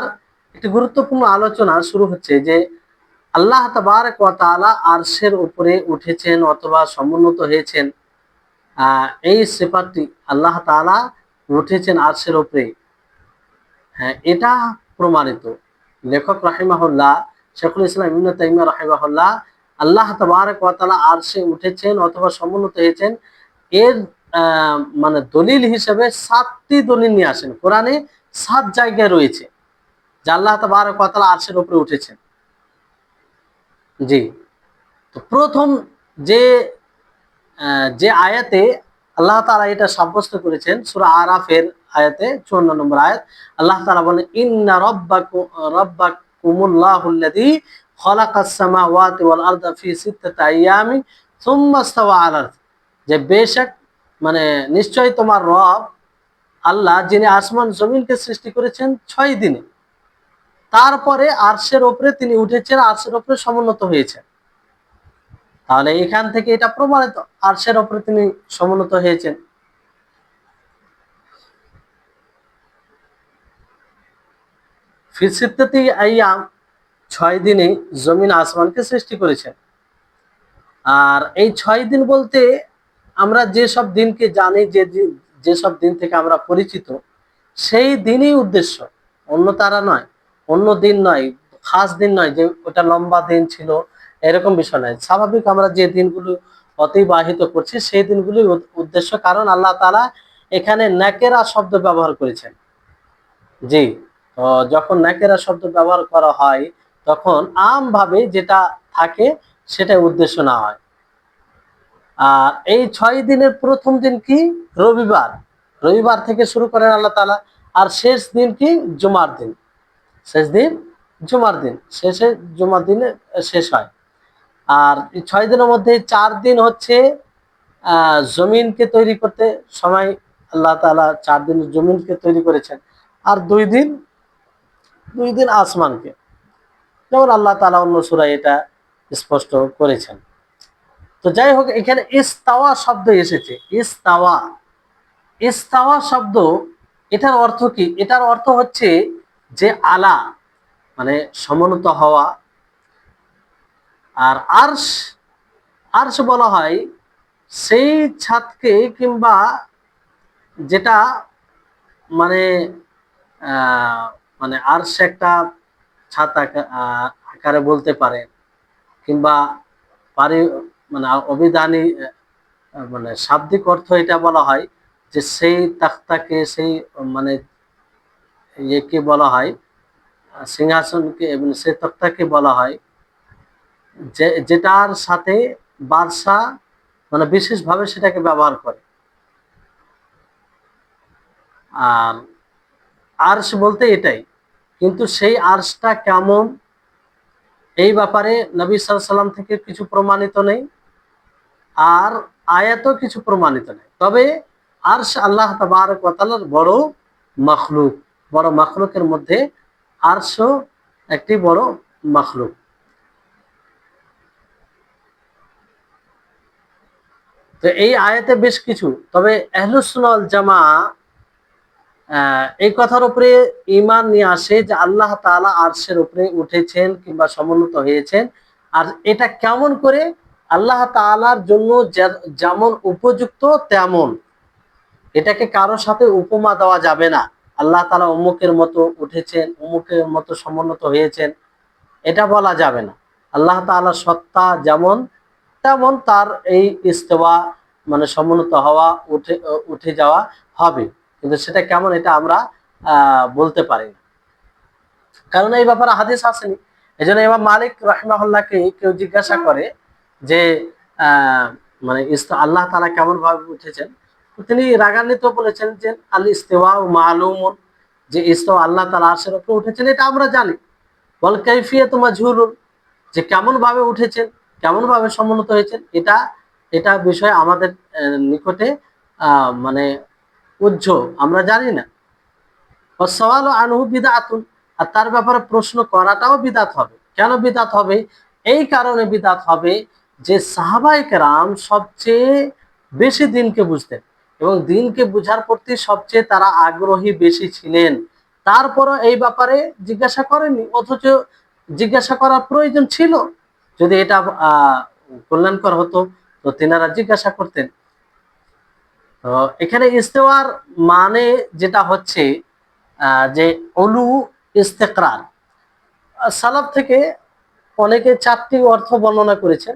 একটি গুরুত্বপূর্ণ আলোচনা শুরু হচ্ছে যে আল্লাহ তাবারক ওয়া তাআলা আরশের উপরে উঠেছেন অথবা সমুন্নত হয়েছেন, এই সিফাতটি আল্লাহ তাআলা উঠেছেন আরশের উপরে, হ্যাঁ এটা প্রমাণিত। লেখক রাহিমাহুল্লাহ শেখুল ইসলাম ইবনে তাইমিয়া রাহিমাহুল্লাহ আল্লাহ তাবারক ওয়া তাআলা আরশে উঠেছেন অথবা সমুন্নত হয়েছেন এর মানে দলিল হিসেবে 7টি দলিল নিয়ে আসেন। কোরআনে 7 জায়গায় রয়েছে যে আল্লাহ তাবারক ওয়া তাআলা আরশের উপরে উঠেছেন। জি, তো প্রথম যে যে আয়াতে আল্লাহ তাআলা এটা সাব্যস্ত করেছেন সূরা আরাফের আয়াতে 54 নম্বর আয়াত, আল্লাহ তাআলা বলেন ইন্না রাব্বাকুমুল্লাহুল্লাযী খালাকাস সামাওয়াতি ওয়াল আরদা ফি সিত্তাতি আইয়ামিন সুম্মা ইসতাওয়া আলাল আরশ, যে বেশক মানে নিশ্চয়ই তোমার রব আল্লাহ যিনি আসমান জমিনকে সৃষ্টি করেছেন 6 দিনে, তারপরে আরশের উপরে তিনি উঠেছেন, আরশের উপরে সমুন্নত হয়েছেন। তাহলে এখান থেকে এটা প্রমাণিত আরশের উপরে তিনি সমুন্নত হয়েছেন। ফি সিত্তাতি আইয়াম 6 দিনে জমিন আসমানকে সৃষ্টি করেছেন। আর এই 6 দিন বলতে আমরা যেসব দিনকে জানি, যেসব দিন থেকে আমরা পরিচিত সেই দিনই উদ্দেশ্য, অন্য তারা নয়, অন্য দিন নয়, খাস দিন নয় যে ওটা লম্বা দিন ছিল এরকম বিষয় নয়। স্বাভাবিক আমরা যে দিনগুলো অতিবাহিত করছি সেই দিনগুলোই উদ্দেশ্য, কারণ আল্লাহ তাআলা এখানে নাকেরা শব্দ ব্যবহার করেছেন। জি, তো যখন নাকেরা শব্দ ব্যবহার করা হয় তখন আমভাবে যেটা থাকে সেটাই উদ্দেশ্য না হয়। আর এই 6 দিনের প্রথম দিন কি? রবিবার। রবিবার থেকে শুরু করেন আল্লাহ তাআলা, আর শেষ দিন কি? জুমার দিন। শেষ দিন জুমার দিন, শেষে জুমার দিনে শেষ হয়। আর এই 6 দিনের মধ্যে 4 দিন হচ্ছে জমিনকে তৈরি করতে সময়, আল্লাহ তাআলা 4 দিন জমিনকে তৈরি করেছেন, আর 2 দিন 2 দিন আসমানকে, যেমন আল্লাহ তাআলা অন্য সূরায় এটা স্পষ্ট করেছেন। তো যাই হোক, এখানে ইস্তাওয়া শব্দ এসেছে। ইস্তাওয়া, ইস্তাওয়া শব্দ, এটার অর্থ কি? এটার অর্থ হচ্ছে যে আলা, মানে সমুন্নত হওয়া। আর আরশ, আরশ বলা হয় সেই ছাদকে, কিংবা যেটা মানে আহ, মানে আরশ একটা ছাদ আকারে বলতে পারে, কিংবা পারি, মানে অভিধানী মানে শাব্দিক অর্থ এটা বলা হয় যে সেই তাখতাকে, সেই মানে ইয়েকে বলা হয় সিংহাসনকে, এবং সেই তক্তাকে বলা হয় যে যেটার সাথে বাদশাহ মানে বিশেষভাবে সেটাকে ব্যবহার করে। আর আরশ বলতে এটাই, কিন্তু সেই আরশটা কেমন, এই ব্যাপারে নবী সাল্লাল্লাহু আলাইহি সাল্লাম থেকে কিছু প্রমাণিত নেই, আর আয়াতও কিছু প্রমাণিত নেই। তবে আরশ আল্লাহ তাবারক ওয়া তাআলার বড় মখলুক, বড় মখলুকের মধ্যে আরশও একটি বড় মখলুক। তো এই আয়াতে বেশ কিছু, তবে আহলুস সুন্নাহ ওয়াল জামাআহ এই কথার উপরে ঈমান নিয়ে আসে যে আল্লাহ তাআলা আরশের উপরে উঠেছেন কিংবা সমুন্নত হয়েছেন। আর এটা কেমন করে? আল্লাহ তাআলার জন্য যেমন উপযুক্ত তেমন, এটাকে কারোর সাথে উপমা দেওয়া যাবে না। আল্লাহ তাআলা অমুকের মতো উঠেছেন, অমুকের মতো সমুন্নত হয়েছেন, এটা বলা যাবে না। আল্লাহ তাআলার সত্তা যেমন তেমন তার এই ইস্তেওয়া, মানে সমুন্নত হওয়া, উঠে উঠে যাওয়া হবে, কিন্তু সেটা কেমন এটা আমরা বলতে পারি না, কারণ এই ব্যাপারে হাদিস আসেনি। এই জন্য ইমাম মালিক রাহিমাহুল্লাহকে কেউ জিজ্ঞাসা করে যে আহ মানে আল্লাহ তাআলা কেমন ভাবে উঠেছেন, তো তিনি রাগান্বিত বলেছেন যে আল ইস্তিওয়া মালুমুন, যে ইস্তিওয়া আল্লাহ তাআলা আরশের উপরে উঠেছেন এটা আমরা জানি, ওয়াল কাইফিয়াতু মাজহুরুন, যে কেমন ভাবে উঠেছেন, কেমন ভাবে সমুন্নত হয়েছেন, এটা এটা বিষয় আমাদের নিকটে মানে উজ্জ, আমরা জানি না। ওয়াসসাওয়ালু আনহু বিদআতুন, আর তার ব্যাপারে প্রশ্ন করাটাও বিদআত হবে। কেন বিদআত হবে? এই কারণে বিদআত হবে যে সাহাবায়ে কেরাম সবচেয়ে বেশি দিনকে বুঝতেন, এবং দিনকে বুঝার প্রতি সবচেয়ে তারা আগ্রহী বেশি ছিলেন। তারপরও এই ব্যাপারে জিজ্ঞাসা করেননি, অথচ জিজ্ঞাসা করার প্রয়োজন ছিল। যদি এটা কল্যাণকর হতো তো তেনারা জিজ্ঞাসা করতেন। তো এখানে ইস্তেওয়ার মানে যেটা হচ্ছে যে উলু ইস্তেকরার, সালাফ থেকে অনেকে 4টি অর্থ বর্ণনা করেছেন,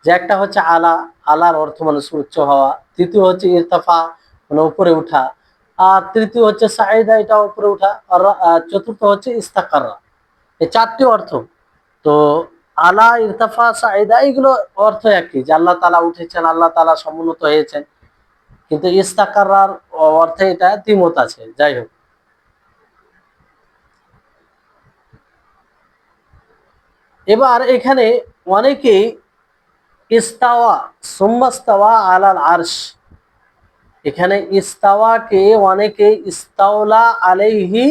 যে একটা হচ্ছে আলা, আলার অর্থ মানে উচ্চ হওয়া, দ্বিতীয় হচ্ছে ইরতাফা মানে উপরে উঠা, আর তৃতীয় হচ্ছে সাইদা, এটা উপরে উঠা, আর চতুর্থ হচ্ছে ইস্তাকাররা। এই 4টি অর্থ। তো আলা, ইরতাফা, সাইদা এগুলো অর্থ একই, যে আল্লাহ তাআলা উঠেছেন, আল্লাহ তাআলা সমুন্নত হয়েছেন, কিন্তু ইস্তাকাররার অর্থে এটা দ্বিমত আছে। যাই হোক, এবার এখানে অনেকেই ইস্তাওয়া সুম্মাস্তাওয়া আলাল আরশ, এখানে ইস্তাওয়াকে অনেকে ইস্তাওলা আলাইহি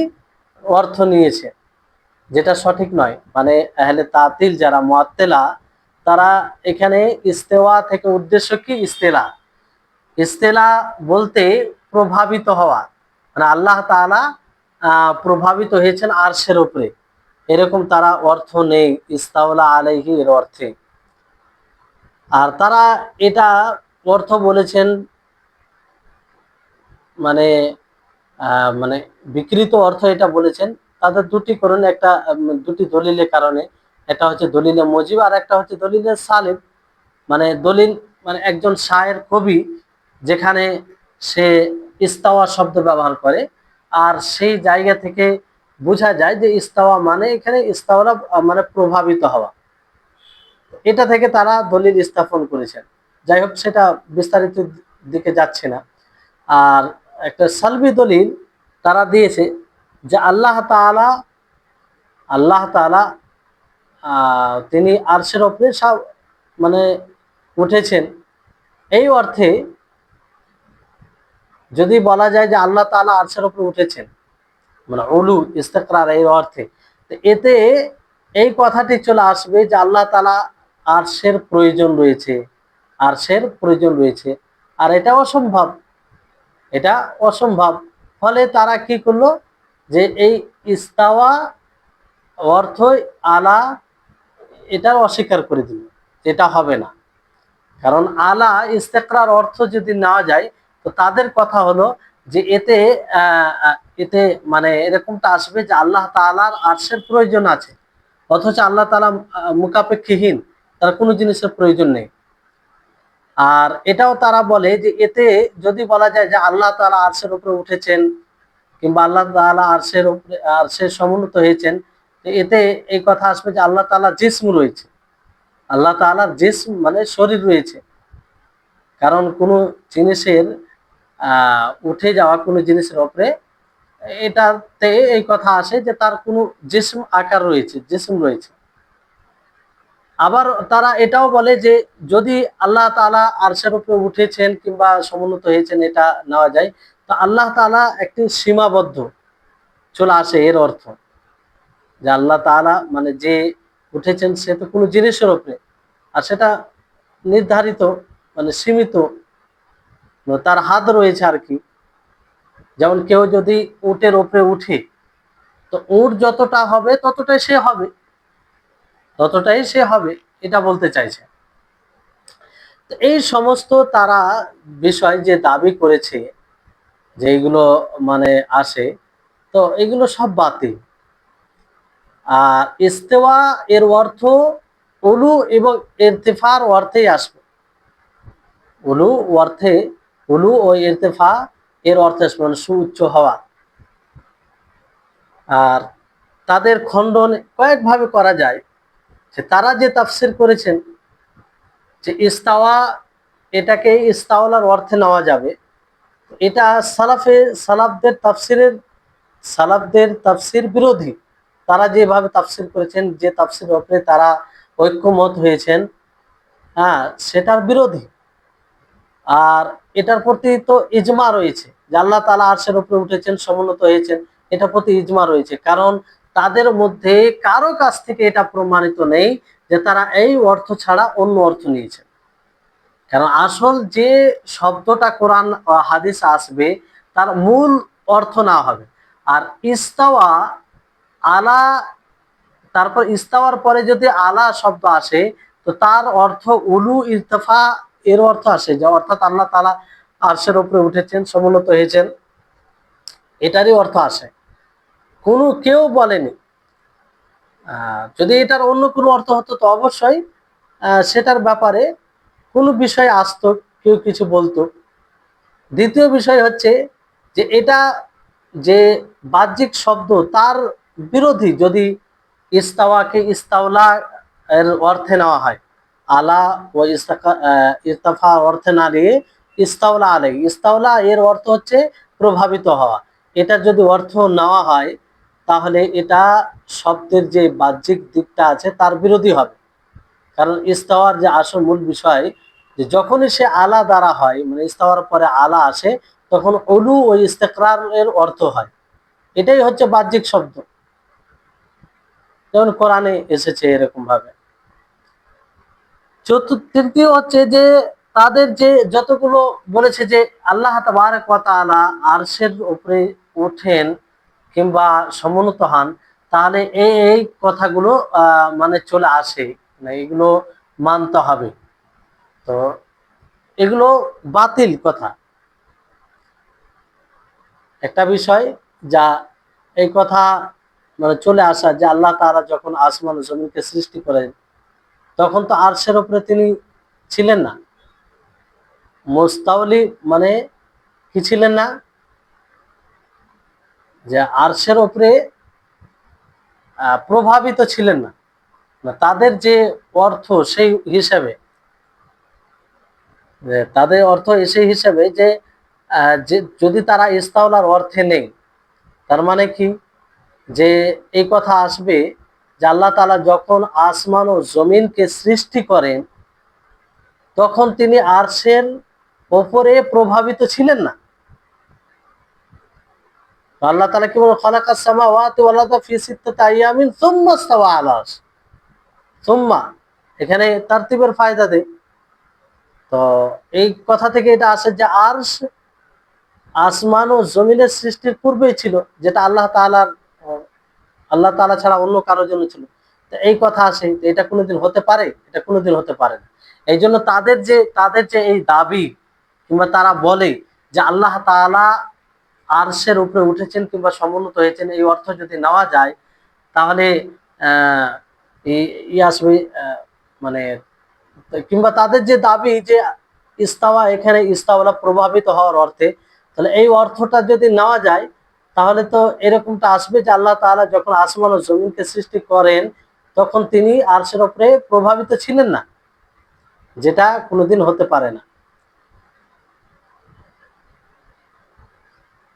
অর্থ নিয়েছে, যেটা সঠিক নয়। মানে আহলে তাতিল যারা মুআত্তিলা, তারা এখানে ইস্তেওয়া থেকে উদ্দেশ্য কি? ইস্তেলা, ইস্তেলা বলতে প্রভাবিত হওয়া, মানে আল্লাহ তাআলা প্রভাবিত হয়েছেন আরশের উপরে, এরকম তারা অর্থ নেই ইস্তাওলা আলাইহি এর অর্থে। আর তারা এটা অর্থ বলেছেন মানে মানে বিকৃত অর্থ এটা বলেছেন। তাদের দুটি কারণে, একটা দুটি দলিলের কারণে, এটা হচ্ছে দলিলে মুজিব, আর একটা হচ্ছে দলিলে সালিম। মানে দলিল মানে একজন শায়ের, কবি, যেখানে সে ইস্তাওয়া শব্দ ব্যবহার করে, আর সেই জায়গা থেকে বোঝা যায় যে ইস্তাওয়া মানে এখানে ইস্তাওয়া মানে প্রভাবিত হওয়া, এটা থেকে তারা দলিল স্থাপন করেছেন। যাই হোক, সেটা বিস্তারিত দিকে যাচ্ছে না। আর একটা সালবি দলিল তারা দিয়েছে যে আল্লাহ তাআলা, আল্লাহ তাআলা তিনি আরশের উপরে মানে উঠেছেন, এই অর্থে যদি বলা যায় যে আল্লাহ তাআলা আরশের উপরে উঠেছেন, মানে উলু ইস্তেকরার এই অর্থে। তো এতে এই কথাটি চলে আসবে যে আল্লাহ তাআলা আরশের প্রয়োজন রয়েছে, আরশের প্রয়োজন রয়েছে, আর এটা অসম্ভব, এটা অসম্ভব। ফলে তারা কি করলো, যে এই ইস্তাওয়া অর্থ আলা এটা অস্বীকার করে দিল, এটা হবে না। কারণ আলা ইস্তেকরার অর্থ যদি নেওয়া যায়, তো তাদের কথা হলো যে এতে এতে মানে এরকমটা আসবে যে আল্লাহ তাআলার আরশের প্রয়োজন আছে, অথচ আল্লাহ তাআলা মুখাপেক্ষীহীন, তার কোনো জিনিসের প্রয়োজন নেই। আর এটাও তারা বলে যে এতে যদি বলা যায় যে আল্লাহ তাআলা আরশের উপরে উঠেছেন, কিংবা আল্লাহ তাআলা আরশের উপরে আরশের সমুন্নত হয়েছেন, তো এতে এই কথা আসবে যে আল্লাহ তাআলার জিসম রয়েছে, আল্লাহ তাআলার জিসম মানে শরীর রয়েছে। কারণ কোনো জিনিসের উঠে যাওয়া কোনো জিনিসের উপরে, এটাতে এই কথা আসে যে তার কোনো জিসম আকার রয়েছে, জিসম রয়েছে। আবার তারা এটাও বলে যে যদি আল্লাহ তাআলা আরশের উপরে উঠেছেন কিংবা সমুন্নত হয়েছেন এটা নেওয়া যায়, তো আল্লাহ তাআলা একটি সীমাবদ্ধ চলে আসে, এর অর্থ যে আল্লাহ তাআলা মানে যে উঠেছেন সে তো কোনো জিনিসের উপরে, আর সেটা নির্ধারিত মানে সীমিত, তার হাত রয়েছে আর কি। যেমন কেউ যদি উটের উপরে উঠে, তো উট যতটা হবে ততটাই সে হবে, ততটাই সে হবে, এটা বলতে চাইছে। তো এই সমস্ত তারা বিষয় যে দাবি করেছে যে এগুলো মানে আসে, তো এগুলো সব বাতিল। আর ইস্তেওয়া এর অর্থ উলু এবং ইরতিফার অর্থেই আসবে, উলু অর্থে, উলু ও ইরতিফা এর অর্থে আসবে মানে সুউচ্চ হওয়া। আর তাদের খণ্ডন কয়েকভাবে করা যায়, যে তারা যে তাফসির করেছেন যে ইস্তাওয়া এটাকে ইস্তাওলার অর্থে নেওয়া যাবে, এটা সালাফদের তাফসির বিরোধী। তারা যেভাবে তাফসির করেছেন, যে তাফসিরের উপরে তারা ঐক্যমত হয়েছেন, হ্যাঁ, সেটার বিরোধী। আর এটার প্রতি তো ইজমা রয়েছে যে আল্লাহ তাআলা আরশের উপরে উঠেছেন, সমুন্নত হয়েছেন, এটার প্রতি ইজমা রয়েছে। কারণ তাদের মধ্যে কারো কাছ থেকে এটা প্রমাণিত নেই যে তারা এই অর্থ ছাড়া অন্য অর্থ নিয়েছে। কারণ আসল যে শব্দটা কোরআন হাদিস আসবে, তার মূল অর্থ না হবে। আর ইস্তাওয়া আলা, তারপর ইস্তাওয়ার পরে যদি আলা শব্দ আসে, তো তার অর্থ উলু ইরতিফা এর অর্থ আসে, যে অর্থাৎ আল্লাহ তাআলা আরশের উপরে উঠেছেন, সমুন্নত হয়েছেন, এটারই অর্থ আসে। কোনো কেউ বলেনি। যদি এটার অন্য কোনো অর্থ হতো তো অবশ্যই সেটার ব্যাপারে কোনো বিষয় আসতো, কেউ কিছু বলতো। দ্বিতীয় বিষয় হচ্ছে যে এটা যে বাহ্যিক শব্দ, তার বিরোধী যদি ইস্তাওয়াকে ইস্তাওলা এর অর্থে নেওয়া হয়, আলা ও ইরতাফা অর্থে না নিয়ে ইস্তাওলা আলাই, ইস্তাওলা এর অর্থ হচ্ছে প্রভাবিত হওয়া, এটা যদি অর্থ নেওয়া হয়, তাহলে এটা শব্দের যে বাহ্যিক দিকটা আছে তার বিরোধী হবে। কারণ ইস্তাওয়ার যে আসল মূল বিষয়, যে যখনই সে আলা দ্বারা হয়, মানে ইস্তাওয়ার পরে আলা আসে, তখন উলু ও ইস্তেকরার এর অর্থ হয়। এটাই হচ্ছে বাহ্যিক শব্দ, যেমন কোরআনে এসেছে এরকম ভাবে। তৃতীয় হচ্ছে যে তাদের যে যতগুলো বলেছে যে আল্লাহ তাবারক ওয়া তাআলা আরশের উপরে ওঠেন কিংবা সমুন্নত হন, তাহলে এই এই কথাগুলো মানে চলে আসে না, এগুলো মানতে হবে। তো এগুলো বাতিল কথা। একটা বিষয় যা এই কথা মানে চলে আসা যে আল্লাহ তাআলা যখন আসমান ও জমিনকে সৃষ্টি করেন, তখন তো আরশের উপরে তিনি ছিলেন না। মুস্তাওলি মানে কি ছিলেন না, যে আরশের উপরে প্রভাবিত ছিলেন না। তাদের যে অর্থ সেই হিসাবে, তাদের অর্থ সেই হিসাবে যে যদি তারা ইস্তাওলার অর্থে নেই, তার মানে কি, যে এই কথা আসবে যে আল্লাহ তাআলা যখন আসমান ও জমিনকে সৃষ্টি করেন, তখন তিনি আরশের ওপরে প্রভাবিত ছিলেন না। তো আল্লাহ তাআলা কি বলেন, খালাকাস সামাওয়াতি ওয়াল আরদা ফি সিত্তাতি আইয়ামিন সুম্মা ইস্তাওয়া আলা আরশ। সুম্মা এখানে তারতিবের ফায়দা দেয়। তো এই কথা থেকে এটা আসে যে আরশ আসমান ও জমিনের সৃষ্টির পূর্বেই ছিল, যেটা আল্লাহ তাআলা ছাড়া অন্য কারোর জন্য ছিল। তো এই কথা আসে, এটা কোনোদিন হতে পারে? এটা কোনোদিন হতে পারে না। এই জন্য তাদের যে এই দাবি, কিংবা তারা বলে যে আল্লাহ তাআলা আরশের উপরে উঠেছেন কিংবা সমুন্নত হয়েছেন, এই অর্থ যদি নেওয়া যায়, তাহলে আহ আসবে, মানে কিংবা তাদের যে দাবি যে ইস্তাওয়া, এখানে ইস্তাওয়ালা প্রভাবিত হওয়ার অর্থে, তাহলে এই অর্থটা যদি নেওয়া যায়, তাহলে তো এরকমটা আসবে যে আল্লাহ তাআলা যখন আসমান ও জমিনকে সৃষ্টি করেন, তখন তিনি আরশের উপরে প্রভাবিত ছিলেন না, যেটা কোনোদিন হতে পারে না।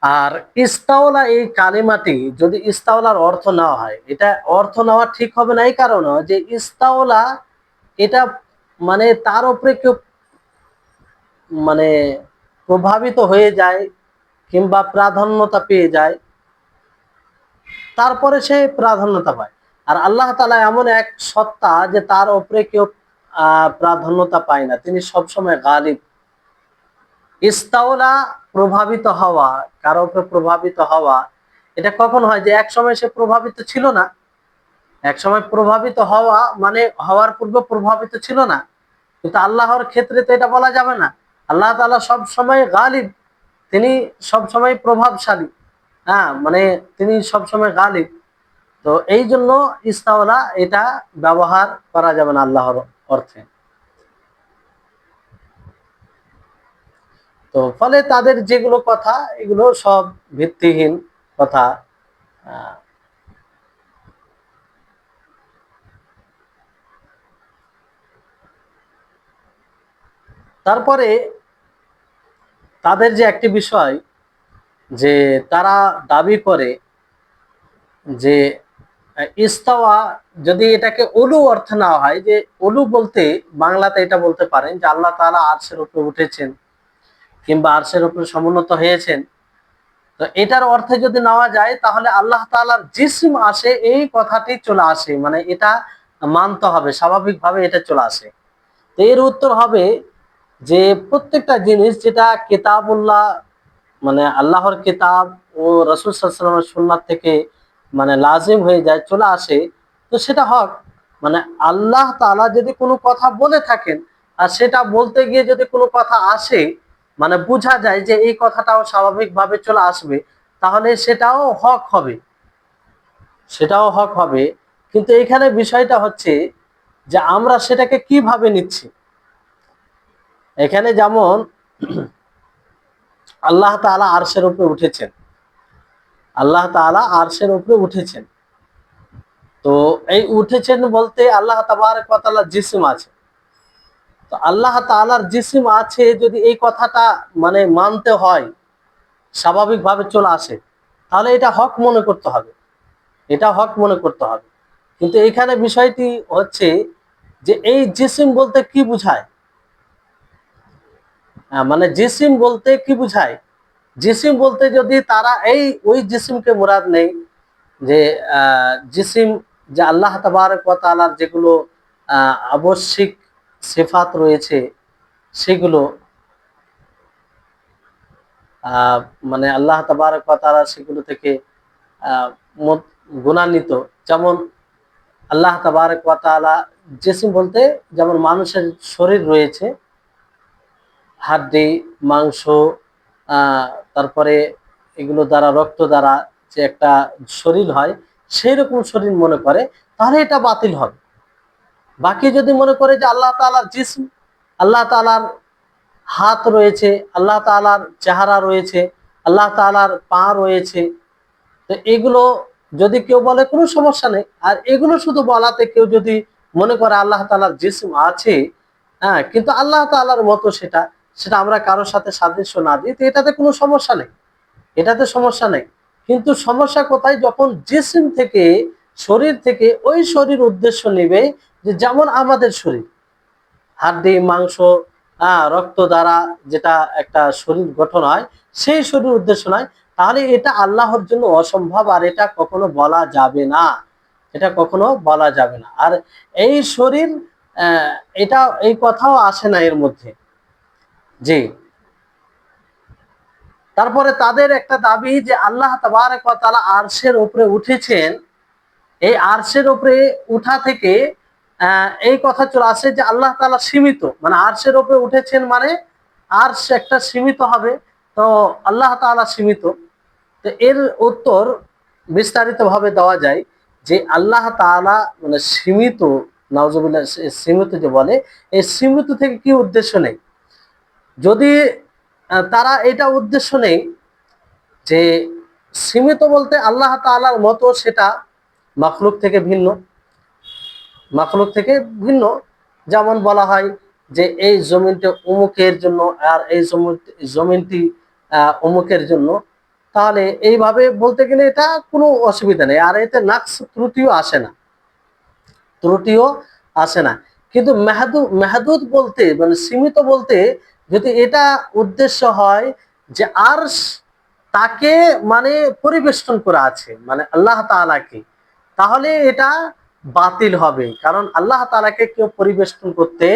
আর ইস্তাওলা এই কালিমাটি যদি ইস্তাওলার অর্থ নেওয়া হয়, এটা অর্থ নেওয়া ঠিক হবে না। এই কারণে যে ইস্তাওলা এটা মানে তার উপরে কেউ মানে প্রভাবিত হয়ে যায় কিংবা প্রাধান্যতা পেয়ে যায়, তারপরে সে প্রাধান্যতা পায়। আর আল্লাহ তাআলা এমন এক সত্তা যে তার উপরে কেউ প্রাধান্যতা পায় না, তিনি সবসময় গালিব। ইস্তাওলা প্রভাবিত হওয়া, কারো উপরে প্রভাবিত হওয়া, এটা কখন হয়? যে এক সময় সে প্রভাবিত ছিল না, এক সময় প্রভাবিত হওয়া মানে হওয়ার পূর্বে প্রভাবিত ছিল না। কিন্তু আল্লাহর ক্ষেত্রে তো এটা বলা যাবে না। আল্লাহ তাআলা সব সময় গালিব, তিনি সব সময় প্রভাবশালী। হ্যাঁ, মানে তিনি সব সময় গালিব। তো এই জন্য ইস্তাওলা এটা ব্যবহার করা যাবে না আল্লাহর অর্থে। তো ফলে তাদের যেগুলো কথা, এগুলো সব ভিত্তিহীন কথা। আহ, তারপরে তাদের যে একটি বিষয়, যে তারা দাবি করে যে ইস্তাওয়া, যদি এটাকে উলু অর্থে নেওয়া হয়, যে উলু বলতে বাংলাতে এটা বলতে পারেন যে আল্লাহ তাআলা আরশের উপরে উঠেছেন কিংবা আরশের উপরে সমুন্নত হয়েছেন। তো এটার অর্থে যদি নেওয়া যায়, তাহলে আল্লাহ তাআলার জিসম আসে, এই কথাটি চলে আসে, মানে এটা মানতে হবে, স্বাভাবিকভাবে এটা চলে আসে। তো এর উত্তর হবে যে প্রত্যেকটা জিনিস যেটা কিতাবুল্লাহ, মানে আল্লাহর কিতাব ও রাসূল সাল্লাল্লাহু আলাইহি ওয়াসাল্লামের সুন্নাত থেকে মানে লাজিম হয়ে যায়, চলে আসে, তো সেটা হক। মানে আল্লাহ তাআলা যদি কোনো কথা বলে থাকেন, আর সেটা বলতে গিয়ে যদি কোনো কথা আসে, মানে বোঝা যায় যে এই কথাটাও স্বাভাবিকভাবে চলে আসবে, তাহলে সেটাও হক হবে, সেটাও হক হবে। কিন্তু এখানে বিষয়টা হচ্ছে যে আমরা সেটাকে কিভাবে নিচ্ছি। এখানে যেমন আল্লাহ তাআলা আরশের উপরে উঠেছেন, আল্লাহ তাআলা আরশের উপরে উঠেছেন। তো এই উঠেছেন বলতে আল্লাহ তাবারক ওয়া তাআলার জিসম আছে। তো আল্লাহ তাআলার জিসম আছে, যদি এই কথাটা মানে মানতে হয়, স্বাভাবিকভাবে চলে আসে, তাহলে এটা হক মনে করতে হবে, এটা হক মনে করতে হবে। কিন্তু এখানে বিষয়টি হচ্ছে যে এই জিসিম বলতে কি বুঝায়, মানে জিসিম বলতে কি বুঝায়। জিসিম বলতে যদি তারা ওই জিসিমকে মুরাদ নেই, যে জিসিম, যে আল্লাহ তাবারক ওয়া তাআলার যেগুলো আবশ্যিক সিফাত রয়েছে, সেগুলো আহ মানে আল্লাহ তাবারক ওয়া তাআলা সেগুলো থেকে আহ গুণান্বিত। যেমন আল্লাহ তাবারক ওয়া তাআলা জিসিম বলতে, যেমন মানুষের শরীর রয়েছে, হাড্ডি, মাংস, তারপরে এগুলো দ্বারা, রক্ত দ্বারা যে একটা শরীর হয়, সেই রকম শরীর মনে করে, তাহলে এটা বাতিল হবে। বাকি যদি মনে করে যে আল্লাহ তাআলার জিসম, আল্লাহ তাআলার হাত রয়েছে, আল্লাহ তাআলার চেহারা রয়েছে, আল্লাহ তাআলার পা রয়েছে, তো এগুলো যদি কেউ বলে, কোনো সমস্যা নেই। আর এগুলো শুধু বলাতে কেউ যদি মনে করে আল্লাহ তাআলার জিসম আছে, হ্যাঁ, কিন্তু আল্লাহ তাআলার মতো সেটা, সেটা আমরা কারোর সাথে সাদৃশ্য না দিই, তো এটাতে কোনো সমস্যা নেই, এটাতে সমস্যা নেই। কিন্তু সমস্যা কোথায়? যখন জিসম থেকে, শরীর থেকে ওই শরীর উদ্দেশ্য নেবে, যে যেমন আমাদের শরীর, হাড্ডি, মাংস, রক্ত দ্বারা যেটা একটা শরীর গঠন হয়, সেই শরীর উদ্দেশ্য নয়, তাহলে এটা আল্লাহর জন্য অসম্ভব, আর এটা কখনো বলা যাবে না, এটা কখনো বলা যাবে না। আর এই শরীর, আহ, এটা এই কথাও আসে না এর মধ্যে। জি। তারপরে তাদের একটা দাবি যে আল্লাহ তাবারক ওয়া তাআলা আরশের উপরে উঠেছেন। এই আরশের উপরে উঠা থেকে এই কথা চলে আসে যে আল্লাহ তাআলা সীমিত, মানে আরশের উপরে উঠেছেন মানে আরশ একটা সীমিত হবে, তো আল্লাহ তাআলা সীমিত। তো এর উত্তর বিস্তারিত ভাবে দেওয়া যায় যে আল্লাহ তাআলা মানে সীমিত, নাউজুবিল্লাহ, সীমিত যে বলে, এই সীমিত থেকে কি উদ্দেশ্য নেই। যদি তারা এটা উদ্দেশ্য নেই যে সীমিত বলতে আল্লাহ তাআলার মতো সেটা মাখলুক থেকে ভিন্ন, মাখলুক থেকে ভিন্ন। যেমন বলা হয় যে এই জমিনটি অমুকের জন্য, আর এই জমিনটি অমুকের জন্য, তাহলে এইভাবে বলতে গেলে এটা কোনো অসুবিধা নেই, আর এতে নাকস ত্রুটিও আসে না, ত্রুটিও আসে না। কিন্তু মেহদুদ বলতে মানে সীমিত বলতে যদি এটা উদ্দেশ্য হয় যে আরশ তাকে মানে পরিবেষ্টন করা আছে, মানে আল্লাহ তাআলাকে, তাহলে এটা বাতিল হবে। কারণ আল্লাহ তাআলাকে কেউ পরিবেষ্টন করতে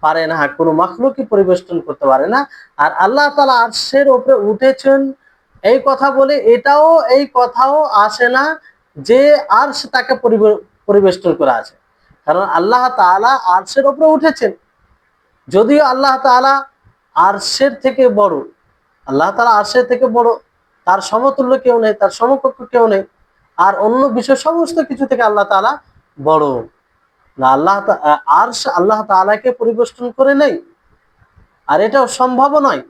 পারে না, কোনো মাখলুকই পরিবেষ্টন করতে পারে না। আর আল্লাহ তাআলা আরশের উপরে উঠেছেন এই কথা বলে এটাও, এই কথাও আসে না যে আরশ তাকে পরিবেষ্টন করা আছে। কারণ আল্লাহ তাআলা আরশের উপরে উঠেছেন, যদিও আল্লাহ তাআলা আরশের থেকে বড়, আল্লাহ তাআলা আরশের থেকে বড়, তার সমতুল্য কেউ নেই, তার সমকক্ষ কেউ নেই, আর অন্য বিষয় সমস্ত কিছু থেকে আল্লাহ তাআলা বড় না। আরশ আল্লাহ তাআলাকে পরিবেষ্টন করে নেই, আর এটাও সম্ভব নয়।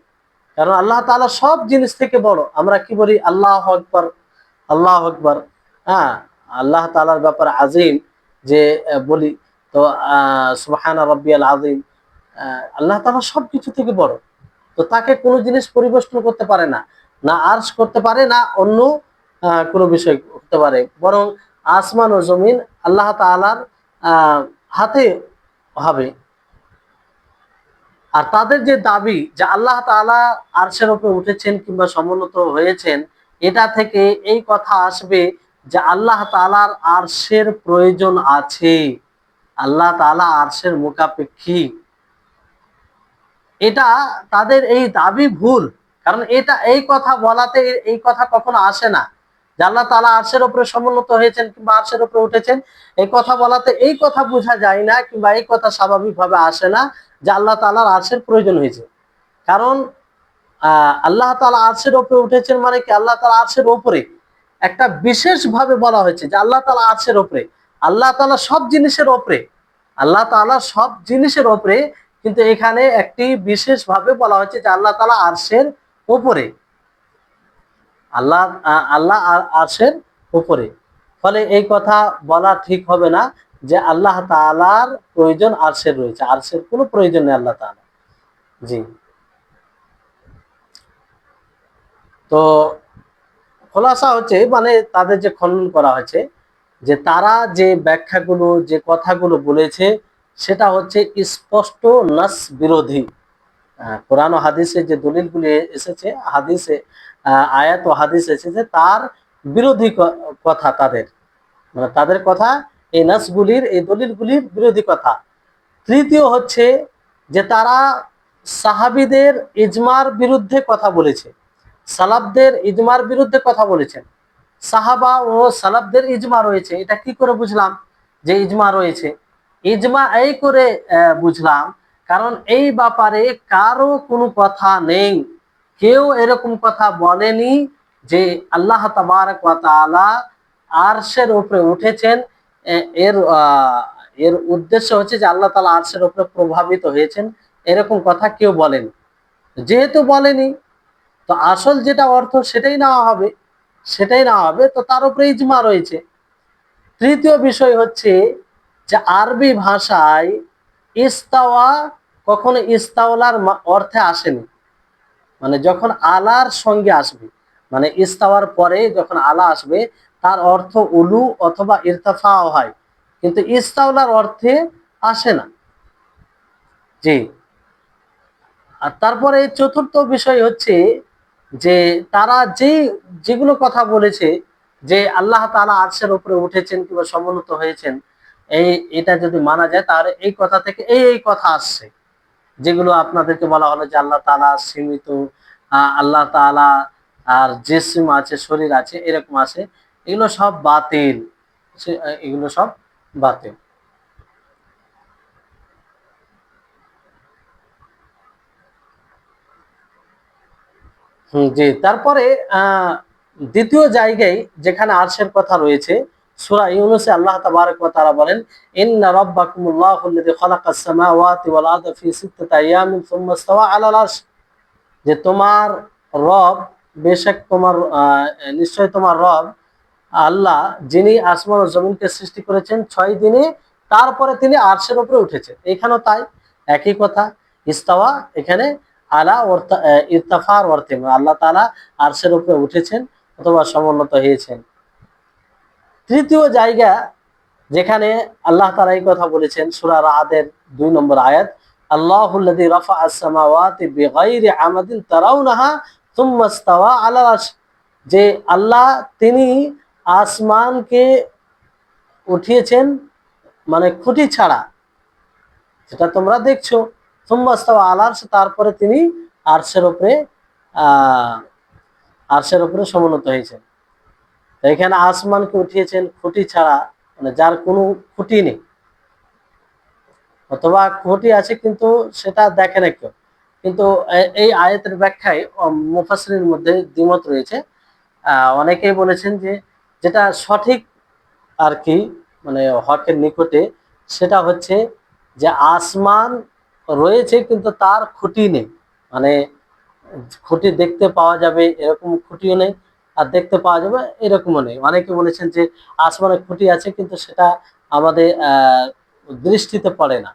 কারণ আল্লাহ তাআলা সব জিনিস থেকে বড়। আমরা কি বলি? আল্লাহু আকবার, আল্লাহু আকবার। হ্যাঁ, আল্লাহ তাআলার ব্যাপারে আজিম যে বলি, তো সুবহানা রাব্বিয়াল আযীম। আল্লাহ তাআলা সবকিছু থেকে বড়, তো তাকে কোনো জিনিস পরিবেষ্টন করতে পারে না, না আরশ করতে পারে, না অন্য কোনো বিষয় করতে পারে। বরং আসমান ও জমিন আল্লাহ তাআলার হাতে হবে। আর তাদের যে দাবি যে আল্লাহ তাআলা আরশের উপরে উঠেছেন কিংবা সমুন্নত হয়েছেন, এটা থেকে এই কথা আসবে যে আল্লাহ তাআলার আরশের প্রয়োজন আছে, আল্লাহ তাআলা আরশের মুখাপেক্ষী। এটা তাদের এই দাবি ভুল। কারণ এটা এই কথা বলাতে এই কথা কখনো আসে না যে আল্লাহ তাআলা আরশের উপরে সমুন্নত হয়েছেন কিংবা আরশের উপরে উঠেছেন। এই কথা বলাতে এই কথা বোঝা যায় না, কিংবা এই কথা স্বাভাবিকভাবে আসে না যে আল্লাহ তাআলার আরশের প্রয়োজন হয়েছে। কারণ আল্লাহ তাআলা আরশের উপরে উঠেছেন মানে কি, আল্লাহ তাআলা আরশের উপরে একটা বিশেষ ভাবে বলা হয়েছে যে আল্লাহ তাআলা আরশের উপরে। আল্লাহ তাআলা সব জিনিসের উপরে, আল্লাহ তাআলা সব জিনিসের উপরে, কিন্তু এখানে একটি বিশেষ ভাবে বলা হয়েছে যে আল্লাহ তাআলা আরশের উপরে, আল্লাহ আল্লাহ আরশের উপরে। ফলে এই কথা বলা ঠিক হবে না যে আল্লাহ তাআলার প্রয়োজন আরশের রয়েছে, আরশের কোনো প্রয়োজন নেই আল্লাহ তাআলা। জি। তো খোলাসা হচ্ছে, মানে তাদের যে খনন করা হয়েছে, যে তারা যে ব্যাখ্যাগুলো, যে কথাগুলো বলেছে, সেটা হচ্ছে স্পষ্ট নাস বিরোধী। কোরআন ও হাদিসে যে দলিলগুলি এসেছে, হাদিসে আয়াত ও হাদিস এসেছে, তার বিরোধী কথা তাদের, মানে তাদের কথা এই নাসগুলির, এই দলিলগুলির বিরোধী কথা। তৃতীয় হচ্ছে যে তারা সাহাবীদের ইজমার বিরুদ্ধে কথা বলেছে, সালাফদের ইজমার বিরুদ্ধে কথা বলেছেন। সাহাবা ও সালাফদের ইজমা রয়েছে, এটা কি করে বুঝলাম যে ইজমা রয়েছে? ইজমা এই করে বুঝলাম, কারণ এই ব্যাপারে কারো কোনো কথা নেই, কেউ এরকম কথা বলেনি যে আল্লাহ তাবারক ওয়া তাআলা আরশের উপরে উঠেছেন। এর এর উদ্দেশ্য হচ্ছে যে আল্লাহ তাআলা আরশের উপরে প্রভাবিত হয়েছেন, এরকম কথা কেউ বলেনি। যেহেতু বলেনি, তো আসল যেটা অর্থ সেটাই নেওয়া হবে, সেটাই নেওয়া হবে, তো তার উপরে ইজমা রয়েছে। তৃতীয় বিষয় হচ্ছে যে আরবি ভাষায় ইস্তাওয়া কখনো ইস্তাওলার অর্থে আসেনি, মানে যখন আলার সঙ্গে আসবে, মানে ইস্তাওয়ার পরে যখন আলা আসবে, তার অর্থ উলু অথবা ইরতাফাও হয়, কিন্তু ইস্তাওলার অর্থে আসে না। জি। আর তারপরে চতুর্থ বিষয় হচ্ছে যে তারা যেগুলো কথা বলেছে যে আল্লাহ তাআলা আরশের উপরে উঠেছেন কিংবা সমুন্নত হয়েছেন, এটা যদি মানা যায় তাহলে এই কথা থেকে এই কথা আসছে, যেগুলো আপনাদেরকে বলা হলো যে আল্লাহ তাআলা সীমিত, আল্লাহ তাআলা আর জিসম আছে, শরীর আছে, এরকম আছে, এগুলো সব বাতিল। এগুলো সব বাতিল। জি, তারপরে আহ দ্বিতীয় জায়গায় যেখানে আরশের কথা রয়েছে, সূরা ইউনূসে আল্লাহ তাবারক ওয়া তাআলা বলেন, ইন্না রাব্বাকুমুল্লাহুল্লাযী খালাকাস সামাওয়াতি ওয়াল আরদা ফি সিত্তাতি আইয়ামিন সুম্মা ইসতাওয়া আলাল আরশ, যে তোমার রব, বেশক তোমার নিশ্চয় তোমার রব আল্লাহ, যিনি আসমান ও জমিনকে সৃষ্টি করেছেন 6 দিনে, তারপরে তিনি আরশের উপরে উঠেছেন। এখানেও তাই, একই কথা। ইস্তাওয়া এখানে আলা ইরতাফার অর্থে আল্লাহ তাআলা আরশের উপরে উঠেছেন অথবা সমুন্নত হয়েছেন। তৃতীয় জায়গা যেখানে আল্লাহ তাআলা এই কথা বলেছেন, সূরা রাদের 2 নম্বর আয়াত, আল্লাহুল্লাযী রাফা'আস সামাওয়াতি বিগাইরি আমাদিন তারাউনাহা সুম্মা ইসতাওয়া আলাল আরশ, যে আল্লাহ তিনি আসমানকে উঠিয়েছেন মানে খুঁটি ছাড়া, যেটা তোমরা দেখছো, সুম্মা ইসতাওয়া আলাল আরশ, তারপরে তিনি আরশের উপরে আহ আরশের উপরে সমুন্নত হয়েছেন। এখানে আসমানকে উঠিয়েছেন খুঁটি ছাড়া, মানে যার কোনো খুঁটি নেই, অথবা খুঁটি আছে কিন্তু সেটা দেখে না কেউ। কিন্তু এই আয়াতের ব্যাখ্যায় মুফাসসিরিনের মধ্যে দ্বিমত রয়েছে। অনেকেই বলেছেন যে যেটা সঠিক আর কি, মানে হকের নিকটে, সেটা হচ্ছে যে আসমান রয়েছে কিন্তু তার খুঁটি নেই, মানে খুঁটি দেখতে পাওয়া যাবে এরকম খুঁটিও নেই, আর দেখতে পাওয়া যাবে এরকমও নেই। অনেকে বলেছেন যে আসমানে খুঁটি আছে কিন্তু সেটা আমাদের দৃষ্টিতে পড়ে না,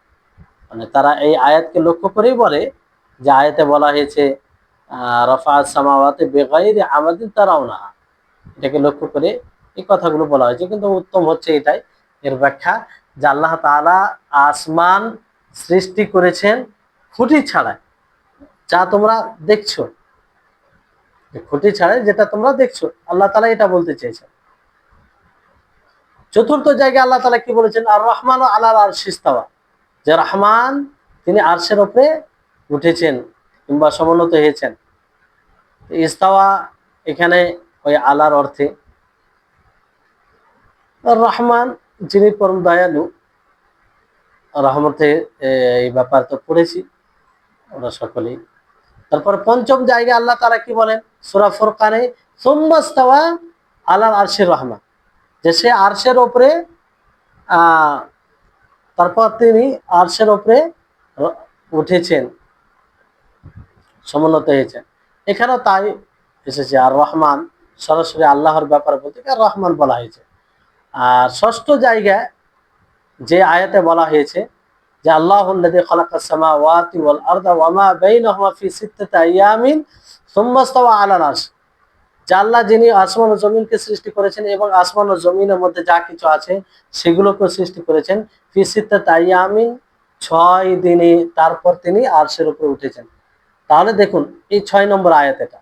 মানে তারা এই আয়াতকে লক্ষ্য করেই বলে যে আয়াতে বলা হয়েছে রাফা'আস সামাওয়াতি বিগাইরি আমাদিন তারাউনাহা, এটাকে লক্ষ্য করে এই কথাগুলো বলা হয়েছে। কিন্তু উত্তম হচ্ছে এটাই, এর ব্যাখ্যা, যে আল্লাহ তাআলা আসমান সৃষ্টি করেছেন খুঁটি ছাড়াই, যা তোমরা দেখছো, খুঁটি ছাড়াই যেটা তোমরা দেখছো, আল্লাহ তাআলা এটা বলতে চেয়েছেন। চতুর্থ জায়গায় আল্লাহ তাআলা কি বলেছেন, আর রহমান আলাল আরশি ইস্তাওয়া, যে রহমান তিনি আরশের উপরে উঠেছেন কিংবা সমুন্নত হয়েছেন। ইস্তাওয়া এখানে ওই আলার অর্থে, রহমান যিনি পরম দয়ালু, রহমতে এই ব্যাপার তো পড়েছি আমরা সকলেই। তারপর পঞ্চম জায়গায় আল্লাহ তাআলা কি বলেন, সূরা ফুরকানে, সুম্মা ইস্তাওয়া আলাল আরশির রহমান, যে সে আরশের উপরে তারপর তিনি আরশের উপরে উঠেছেন, সমুন্নত হয়েছেন। এখানেও তাই এসেছে, আর রহমান সরাসরি আল্লাহর ব্যাপারে বলতে আর রহমান বলা হয়েছে। আর ষষ্ঠ জায়গায় যে আয়াতে বলা হয়েছে যে আল্লাহুল্লাযী খালাকাস সামাওয়াতি ওয়াল আরদা ওয়া মা বাইনাহুমা ফি সিত্তাতি আইয়ামিন সুম্মা ইসতাওয়া আলাল আরশ, যে আল্লাহ যিনি আসমান ও জমিনকে সৃষ্টি করেছেন এবং আসমান ও জমিনের মধ্যে যা কিছু আছে সেগুলোকে সৃষ্টি করেছেন ফি সিত্তাতি আইয়ামিন, 6 দিনে, তারপর তিনি আরশের উপরে উঠেছেন। তাহলে দেখুন এই 6 নম্বর আয়াত, এটা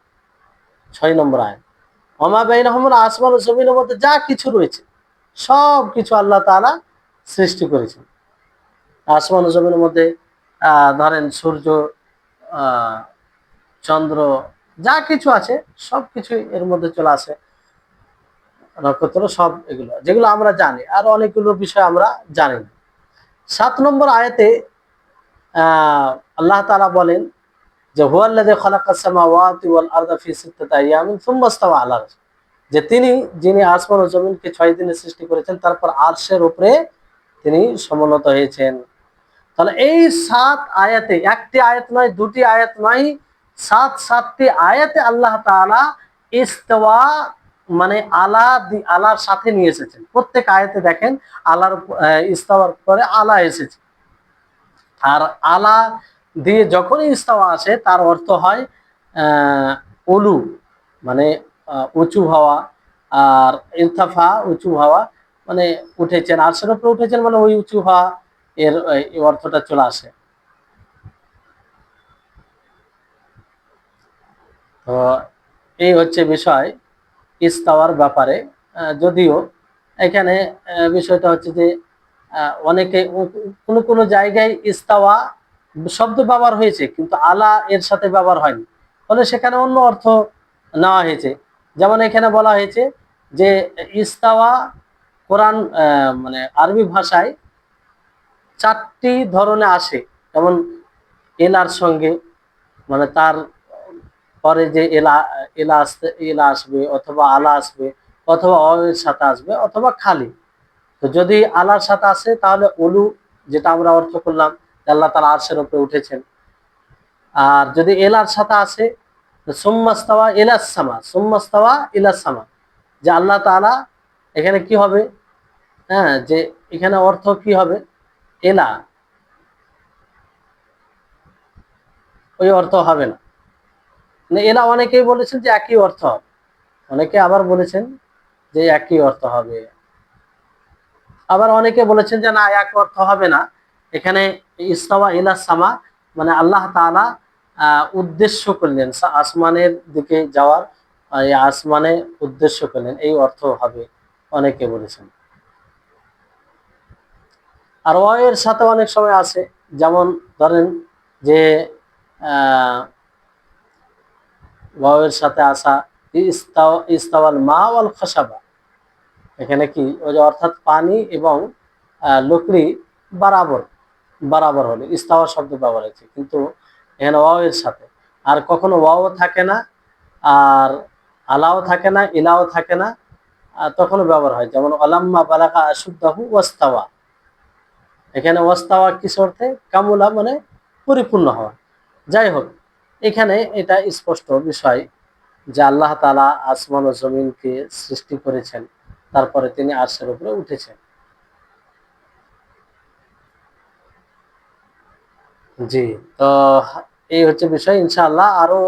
6 নম্বর আয়াত, ওয়া মা বাইনাহুমা, আসমান ও জমিনের মধ্যে যা কিছু রয়েছে সব কিছু আল্লাহ তাআলা সৃষ্টি করেছেন। আসমান ও জমিনের মধ্যে ধরেন সূর্য, আহ চন্দ্র, যা কিছু আছে সবকিছু এর মধ্যে চলে আসে, নক্ষত্র, সব এগুলো যেগুলো আমরা জানি, আর অনেকগুলো বিষয় আমরা জানি না। 7 নম্বর আয়াতে আহ আল্লাহ তাআলা বলেন যে হুয়াল্লাযী খালাকাস সামাওয়াতি ওয়াল আরদা ফি সিত্তাতি আইয়ামিন সুম্মা ইসতাওয়া আলা আরশ, যে তিনি যিনি আসমান ও জমিনকে 6 দিনে সৃষ্টি করেছেন তারপর আরশের উপরে তিনি সমুন্নত হয়েছেন। তাহলে এই 7 আয়াতে, একটি আয়াত নয়, দুটি আয়াত নয়, 7টি আয়াতে আল্লাহ তাআলা ইস্তাওয়া মানে আলার সাথে নিয়ে এসেছেন। প্রত্যেক আয়াতে দেখেন আলার ইস্তাওয়ার পরে আলা এসেছে। আর আলা দিয়ে যখনই ইস্তাওয়া আসে তার অর্থ হয় উলু, মানে উঁচু হওয়া, আর ইরতাফা উঁচু হওয়া, মানে উঠেছেন আরশের উপরে উঠেছেন মানে ওই উঁচু হওয়া, এর এই অর্থটা চলে আসে। তো এই হচ্ছে বিষয় ইস্তাওয়ার ব্যাপারে। যদিও এখানে বিষয়টা হচ্ছে যে অনেকে কোনো কোনো জায়গায় ইস্তাওয়া শব্দ ব্যবহার হয়েছে কিন্তু আলা এর সাথে ব্যবহার হয়নি, ফলে সেখানে অন্য অর্থ নেওয়া হয়েছে। যেমন এখানে বলা হয়েছে যে ইস্তাওয়া কোরআন মানে আরবি ভাষায় 4টি ধরনে আসে। যেমন এলার সঙ্গে, মানে তার পরে যে এলা এলা আসতে এলা আসবে, অথবা আলা আসবে, অথবা এর সাথে আসবে, অথবা খালি। তো যদি আলার সাথে আসে তাহলে উলু, যেটা আমরা অর্থ করলাম আল্লাহ তাআলা আরশের উপরে উঠেছেন। আর যদি এলার সাথে আসে সুম্মাস্তাওয়া ইলাস সামা, সুম্মাস্তাওয়া ইলাস সামা, যে আল্লাহ তাআলা এখানে কি হবে, হ্যাঁ, যে এখানে অর্থ কি হবে, এলা, ওই অর্থ হবে না। মানে এলা অনেকেই বলেছেন যে একই অর্থ হবে, অনেকে আবার বলেছেন যে একই অর্থ হবে, আবার অনেকে বলেছেন যে না, এক অর্থ হবে না। এখানে ইস্তাওয়া ইলা সামা মানে আল্লাহ তাআলা উদ্দেশ্য করলেন আসমানের দিকে যাওয়ার, এই আসমানে উদ্দেশ্য করলেন, এই অর্থ হবে, অনেকে বলেছেন। আর এর সাথে অনেক সময় আছে, যেমন ধরেন যে এর সাথে আসা ইস্তাওয়াল মা ওয়াল খাসাবা, এখানে কি ওই যে অর্থাৎ পানি এবং লকড়ি বরাবর বরাবর হলে ইস্তাওয়া শব্দ ব্যবহার হয়েছে, কিন্তু এখানে এর সাথে। আর কখনো থাকে না, আর আলাও থাকে না, ইলাও থাকে না, তখনও ব্যবহার হয়। যেমন অলাম্মা বালাগা আশুদ্দাহু ওয়াস্তাওয়া, এখানে ওয়াস্তাওয়া কিস অর্থে, কামুলা মানে পরিপূর্ণ হওয়া। যাই হোক, এখানে এটা স্পষ্ট বিষয় যে আল্লাহ তাআলা আসমান ও জমিনকে সৃষ্টি করেছেন, তারপরে তিনি আরশের উপরে উঠেছেন। জি, তো এই হচ্ছে বিষয়। ইনশাআল্লাহ আরো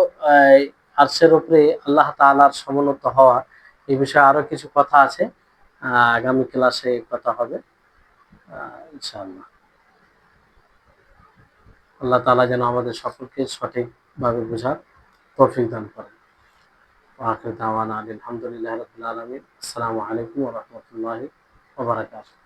আরশের উপরে আল্লাহ তাআলার সমুন্নত হওয়া, এই বিষয়ে আরো কিছু কথা আছে, আগামী ক্লাসে কথা হবে ইনশাআল্লাহ। আল্লাহ তাআলা যেন আমাদের সকলকে সঠিকভাবে বোঝার তৌফিক দান করেন। ওয়া আখিরু দাওয়ানা আলহামদুলিল্লাহি রাব্বিল আলামিন। আসসালামু আলাইকুম ওয়া রাহমাতুল্লাহি ওয়া বারাকাতুহু।